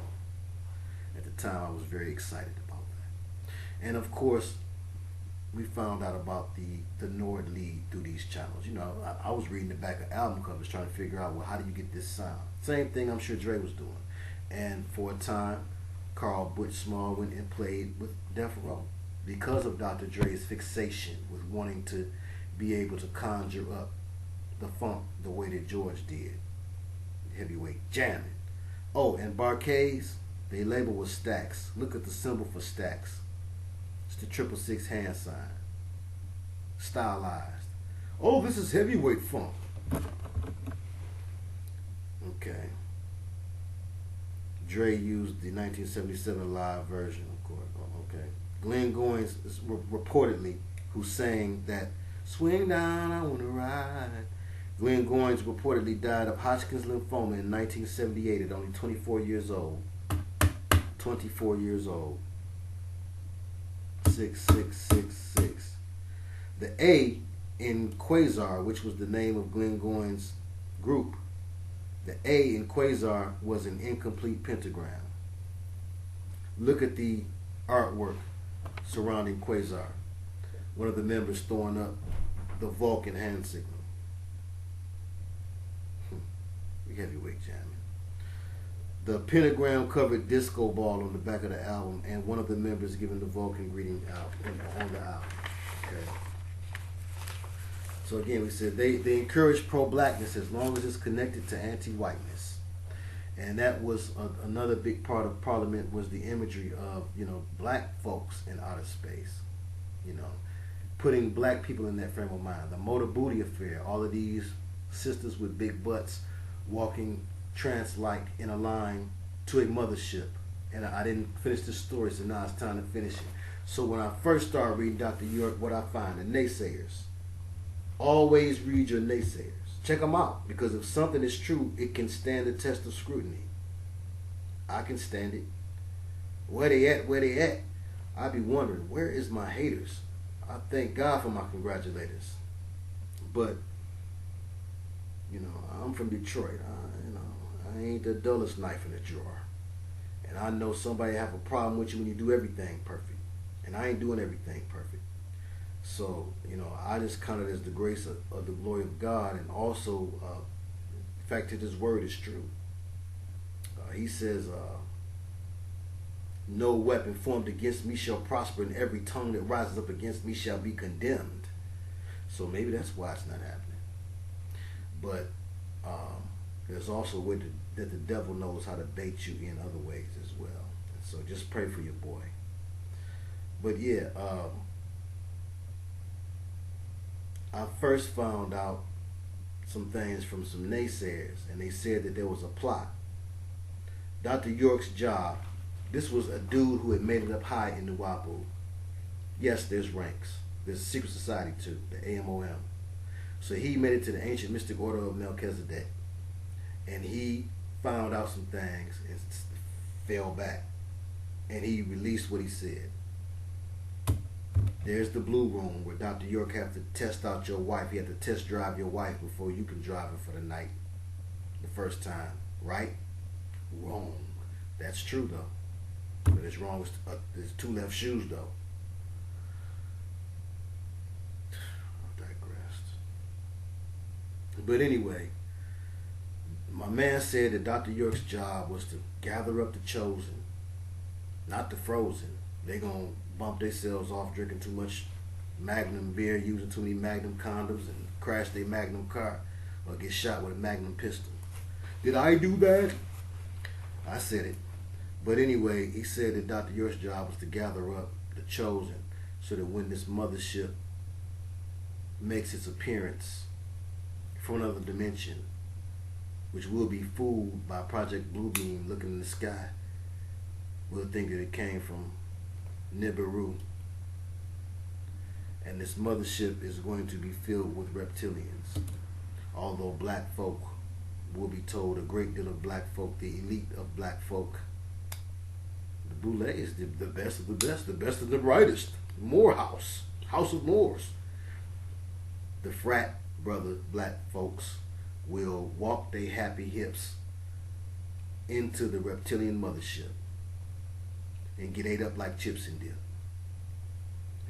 At the time, I was very excited about that. And of course, we found out about the Nord lead through these channels. You know, I was reading the back of album covers trying to figure out, well, how do you get this sound? Same thing I'm sure Dre was doing. And for a time, Carl Butch Small went and played with Death Row because of Dr. Dre's fixation with wanting to be able to conjure up the funk the way that George did. Heavyweight jamming. Oh, and Barkays, they label was Stacks. Look at the symbol for Stacks. It's the 666 hand sign. Stylized. Oh, this is heavyweight funk. Okay. Dre used the 1977 live version, of course. Oh, okay. Glenn Goins is reportedly who sang that "Swing Down, I Wanna Ride." Glenn Goins reportedly died of Hodgkin's lymphoma in 1978 at only 24 years old. 24 years old. 6666. The A in Quasar, which was the name of Glenn Goins' group, the A in Quasar was an incomplete pentagram. Look at the artwork surrounding Quasar. One of the members throwing up the Vulcan hand signal. Heavyweight jamming. The pentagram covered disco ball on the back of the album, and one of the members giving the Vulcan greeting out on the album. Okay. So again, we said they encourage pro-blackness as long as it's connected to anti-whiteness, and that was another big part of Parliament was the imagery of, you know, black folks in outer space, you know, putting black people in that frame of mind. The Motor Booty affair, all of these sisters with big butts walking trance-like in a line to a mothership. And I didn't finish the story, so now it's time to finish it. So when I first started reading Dr. York, what I find, the naysayers. Always read your naysayers. Check them out, because if something is true, it can stand the test of scrutiny. I can stand it. Where they at? Where they at? I be wondering, where is my haters? I thank God for my congratulators. But you know, I'm from Detroit. I ain't the dullest knife in the drawer. And I know somebody have a problem with you when you do everything perfect. And I ain't doing everything perfect. So, you know, I just count it as the grace of the glory of God, and also the fact that His word is true. He says, no weapon formed against me shall prosper, and every tongue that rises up against me shall be condemned. So maybe that's why it's not happening. But there's also a way that the devil knows how to bait you in other ways as well. And so just pray for your boy. But yeah, I first found out some things from some naysayers, and they said that there was a plot. Dr. York's job, this was a dude who had made it up high in the Boule. Yes, there's ranks. There's a secret society too, the AMOM. So he made it to the ancient mystic order of Melchizedek, and he found out some things and fell back, and he released what he said. There's the blue room where Dr. York have to test out your wife. He had to test drive your wife before you can drive her for the night the first time. Right? Wrong. That's true though. But it's wrong. There's two left shoes though. But anyway, my man said that Dr. York's job was to gather up the chosen, not the frozen. They gonna bump themselves off drinking too much Magnum beer, using too many Magnum condoms, and crash their Magnum car, or get shot with a Magnum pistol. Did I do that? I said it. But anyway, he said that Dr. York's job was to gather up the chosen, so that when this mothership makes its appearance from another dimension, which will be fooled by Project Bluebeam looking in the sky, will think that it came from Nibiru. And this mothership is going to be filled with reptilians. Although black folk will be told, a great deal of black folk, the elite of black folk, the Boule is the best of the best, the best of the brightest. Morehouse, House of Moors. The frat brother black folks will walk their happy hips into the reptilian mothership. and get ate up like chips and dip.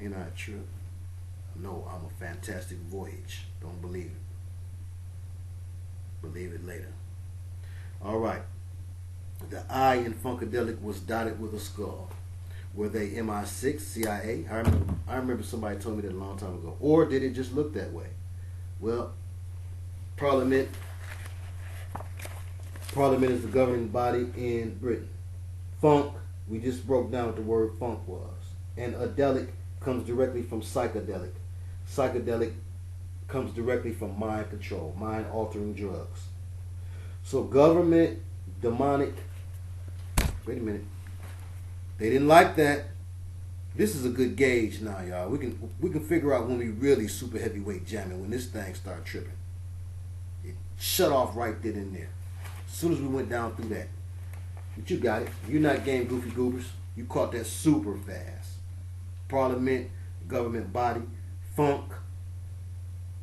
Ain't that true? No, I'm a fantastic voyage. Don't believe it. Believe it later. All right. The I in Funkadelic was dotted with a skull. Were they MI6, CIA? I remember somebody told me that a long time ago. Or did it just look that way? Well, Parliament is the governing body in Britain. Funk, we just broke down what the word funk was. And adelic comes directly from psychedelic. Psychedelic comes directly from mind control, mind altering drugs. So government, demonic, wait a minute. They didn't like that. This is a good gauge now, y'all. We can figure out when we really super heavyweight jamming, when this thing start tripping. It shut off right then and there. As soon as we went down through that. But you got it. You're not game goofy goobers. You caught that super fast. Parliament, government body, funk,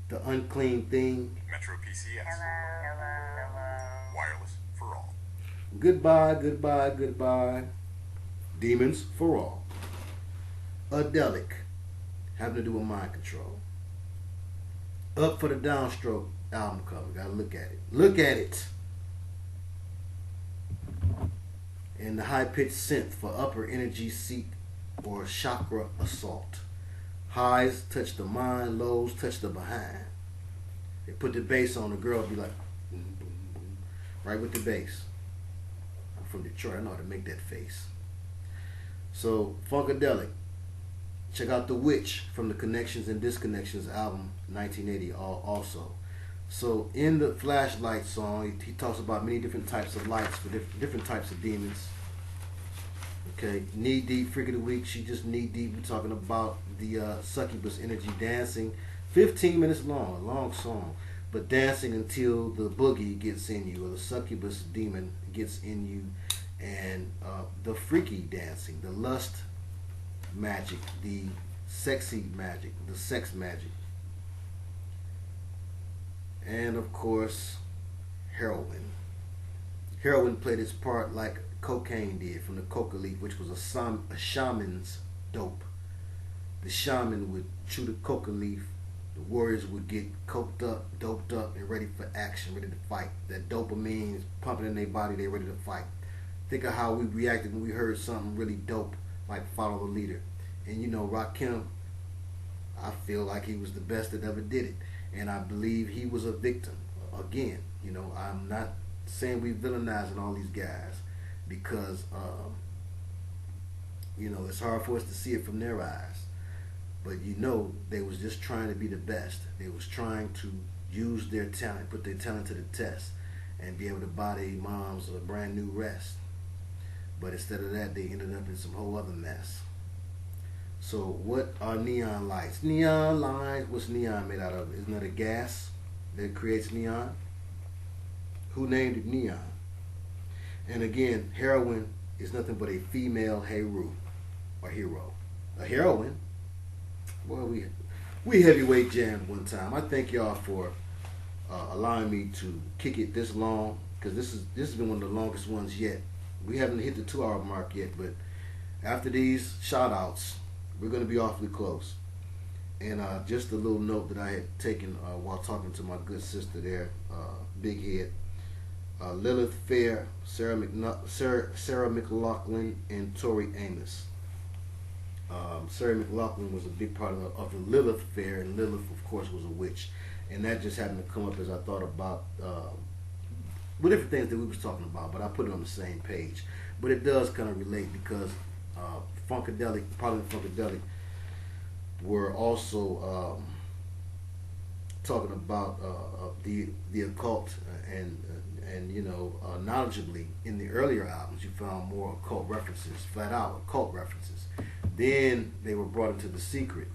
the unclean thing. Metro PCS. Wireless for all. Goodbye, goodbye, goodbye. Demons for all. Adelic, having to do with mind control. Up for the Downstroke album cover. Gotta look at it. Look at it. And the high-pitched synth for upper energy seat or chakra assault. Highs touch the mind, lows touch the behind. They put the bass on, the girl be like, boom, boom, boom, right with the bass. I'm from Detroit, I know how to make that face. So, Funkadelic. Check out The Witch from the Connections and Disconnections album, 1980 also. So, in the Flashlight song, he talks about many different types of lights for different types of demons. Okay, Knee Deep, Freak of the Week, she just knee deep. We're talking about the succubus energy dancing. 15 minutes long, a long song. But dancing until the boogie gets in you, or the succubus demon gets in you. And the freaky dancing, the lust magic, the sexy magic, the sex magic. And of course, heroin. Heroin played its part like cocaine did from the coca leaf, which was a shaman's dope. The shaman would chew the coca leaf. The warriors would get coked up, doped up, and ready for action, ready to fight. That dopamine is pumping in their body, they're ready to fight. Think of how we reacted when we heard something really dope, like Follow the Leader. And you know, Rakim, I feel like he was the best that ever did it. And I believe he was a victim. Again, you know, I'm not saying we villainizing all these guys because, you know, it's hard for us to see it from their eyes. But you know, they was just trying to be the best. They was trying to use their talent, put their talent to the test, and be able to buy their moms a brand new rest. But instead of that, they ended up in some whole other mess. So what are neon lights? Neon lights, what's neon made out of? Isn't that a gas that creates neon? Who named it neon? And again, heroin is nothing but a female hero or hero. A heroine? Well, we heavyweight jammed one time. I thank y'all for allowing me to kick it this long, because this has been one of the longest ones yet. We haven't hit the 2-hour mark yet, but after these shout outs, we're going to be awfully close. And just a little note that I had taken while talking to my good sister there, Big Head, Lilith Fair, Sarah McLaughlin, and Tori Amos. Sarah McLaughlin was a big part of the Lilith Fair, and Lilith, of course, was a witch. And that just happened to come up as I thought about different things that we was talking about, but I put it on the same page. But it does kind of relate because Funkadelic, Parliament Funkadelic, were also talking about the occult and you know, knowledgeably in the earlier albums you found more occult references, flat out occult references. Then they were brought into the secret,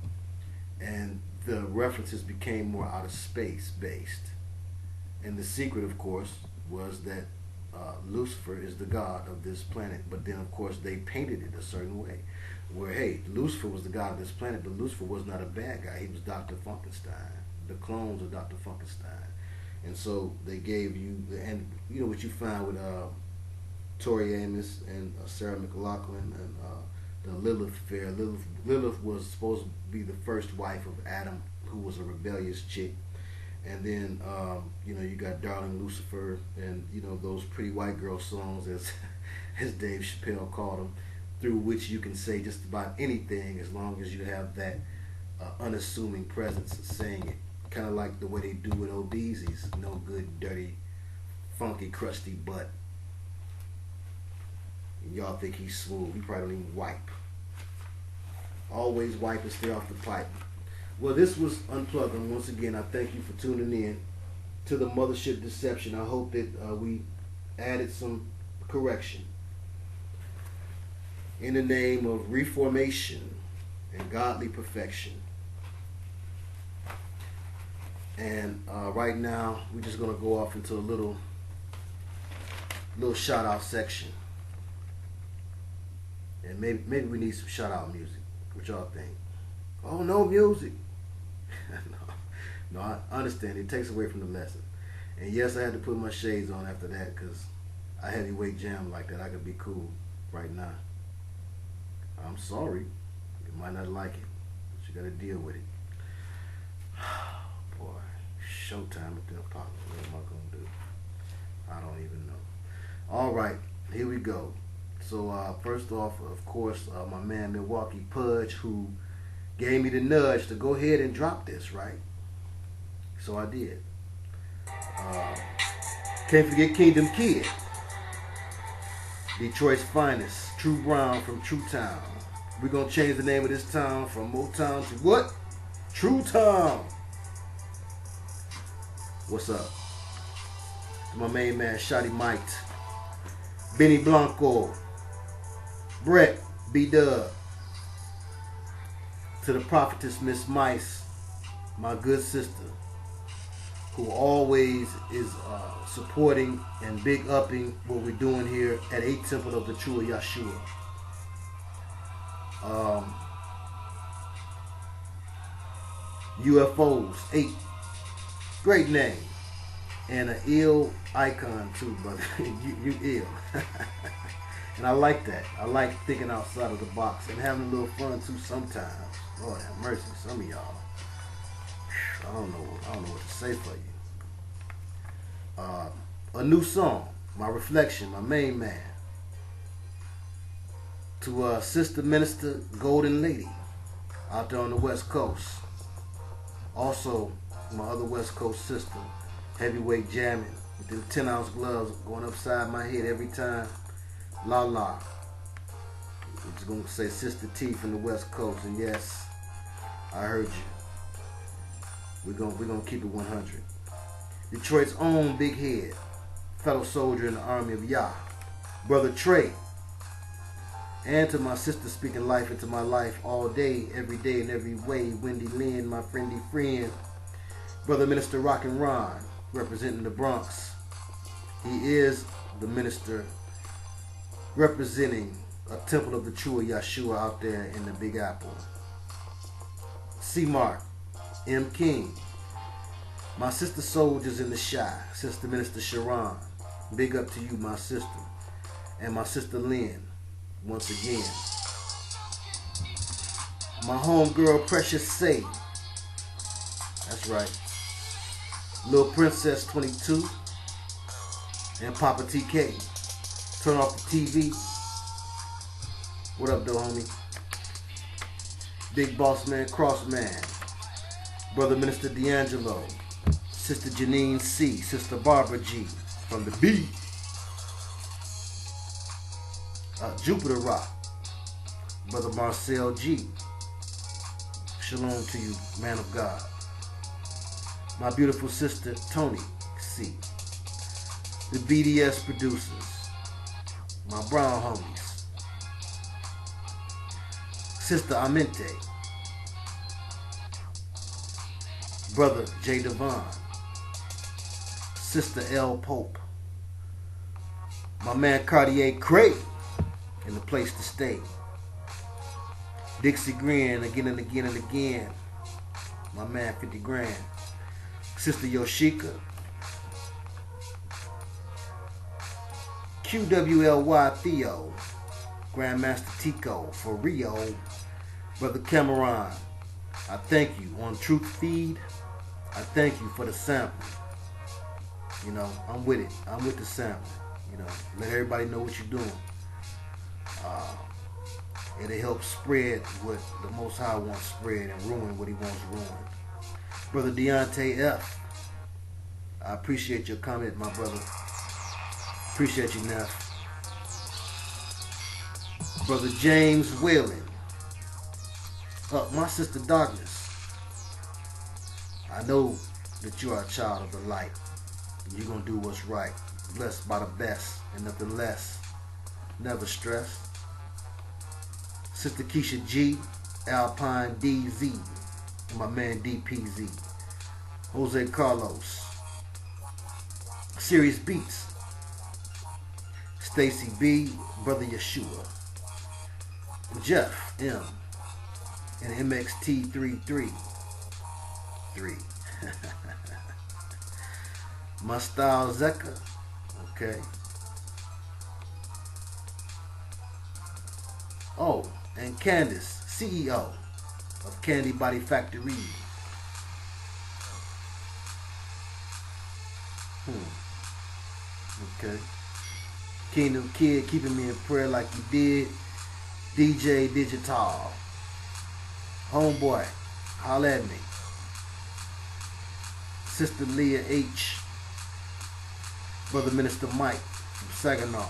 and the references became more out of space based. And the secret, of course, was that Lucifer is the god of this planet. But then, of course, they painted it a certain way, where, hey, Lucifer was the god of this planet, but Lucifer was not a bad guy. He was Dr. Funkenstein, the clones of Dr. Funkenstein. And so they gave you, and you know what you find with Tori Amos and Sarah McLachlan and the Lilith affair. Lilith was supposed to be the first wife of Adam, who was a rebellious chick. And then, you got Darling Lucifer and, those pretty white girl songs, as Dave Chappelle called them, through which you can say just about anything as long as you have that unassuming presence saying it. Kind of like the way they do with Obeezy's no good, dirty, funky, crusty butt. And y'all think he's smooth. He probably don't even wipe. Always wipe and stay off the pipe. Well, this was Unplugged, and once again, I thank you for tuning in to the Mothership Deception. I hope that we added some correction in the name of reformation and godly perfection. And right now, we're just going to go off into a little shout-out section. And maybe we need some shout-out music. What y'all think? Oh, no music. No, I understand. It takes away from the lesson. And yes, I had to put my shades on after that because I heavyweight jam like that. I could be cool right now. I'm sorry. You might not like it, but you got to deal with it. Boy, showtime at the apartment. What am I going to do? I don't even know. All right, here we go. So first off, of course, my man Milwaukee Pudge, who gave me the nudge to go ahead and drop this, right? So I did. Can't forget Kingdom Kid, Detroit's finest, TruBrown from True Town. We're going to change the name of this town from Motown to what? True Town. What's up? To my main man, Shotty Mite, Benny Blanco, Brett, B-Dub. To the prophetess Miss Mice, my good sister, who always is supporting and big upping what we're doing here at 8 Temple of the True Yahshua. UFOs, 8. Great name. And an ill icon too, brother. you ill. And I like that. I like thinking outside of the box and having a little fun too sometimes. Lord have mercy, some of y'all. I don't know what to say for you. A new song, my reflection, my main man. To Sister Minister Golden Lady out there on the West Coast. Also, my other West Coast sister, heavyweight jamming with them 10-ounce gloves going upside my head every time. La la. I'm just gonna say Sister T from the West Coast, and yes, I heard you. We're gonna keep it 100. Detroit's own big head, fellow soldier in the army of Yah, Brother Trey. And to my sister speaking life into my life all day, every in every way, Wendy Lynn, my friendly friend, Brother Minister Rockin' Ron, representing the Bronx. He is the minister representing a temple of the true Yahshua out there in the Big Apple. C. Mark, M. King, my sister soldiers in the Shy, Sister Minister Sharron, big up to you, my sister, and my sister Lynn, once again. My homegirl Precious Say, that's right, Little Princess 22, and Papa TK. Turn off the TV. What up, though, homie? Big Boss Man, Cross Man, Brother Minister D'Angelo, Sister Janine C, Sister Barbara G, from the B, Jupiter Rock, Brother Marcel G. Shalom to you, man of God. My beautiful sister Tony C. The BDS producers, my brown homies, Sister Amente, Brother J. Devon, Sister L. Pope, my man Cartier Craig, in the place to stay, Dixie Grin again and again and again, my man 50 grand, Sister Yoshika, QWLY Theo, Grandmaster Tico, for Rio, Brother Cameron. I thank you. On Truth Feed, I thank you for the sample. You know, I'm with it. I'm with the sample. You know, let everybody know what you're doing. It'll help spread what the Most High wants spread and ruin what he wants ruined. Brother Deontay F., I appreciate your comment, my brother. Appreciate you, Neff. Brother James Whalen. My sister Darkness. I know that you are a child of the light. And you're going to do what's right. Blessed by the best and nothing less. Never stressed. Sister Keisha G. Alpine DZ. And my man DPZ. Jose Carlos. Serious Beats. Stacy B. Brother Yahshua. Jeff M. And MXT333. My style Zeka. Okay. Oh, and Candace, CEO of Candy Body Factory. Okay. Kingdom Kid keeping me in prayer like you did. DJ Digital. Homeboy, holla at me. Sister Leah H. Brother Minister Mike from Saginaw.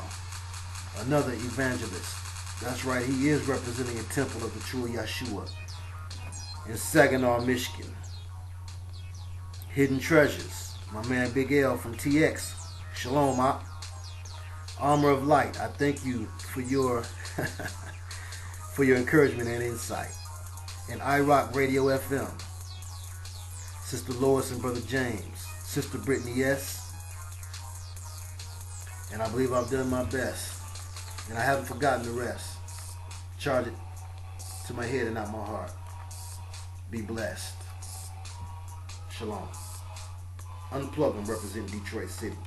Another evangelist. That's right, he is representing a temple of the true Yahshua in Saginaw, Michigan. Hidden Treasures. My man Big L from TX. Shalom, Op. Armor of Light. I thank you for your for your encouragement and insight. And iRock Radio FM. Sister Lois and Brother James. Sister Brittany S. And I believe I've done my best. And I haven't forgotten the rest. Charge it to my head and not my heart. Be blessed. Shalom. Unplugem representing Detroit City.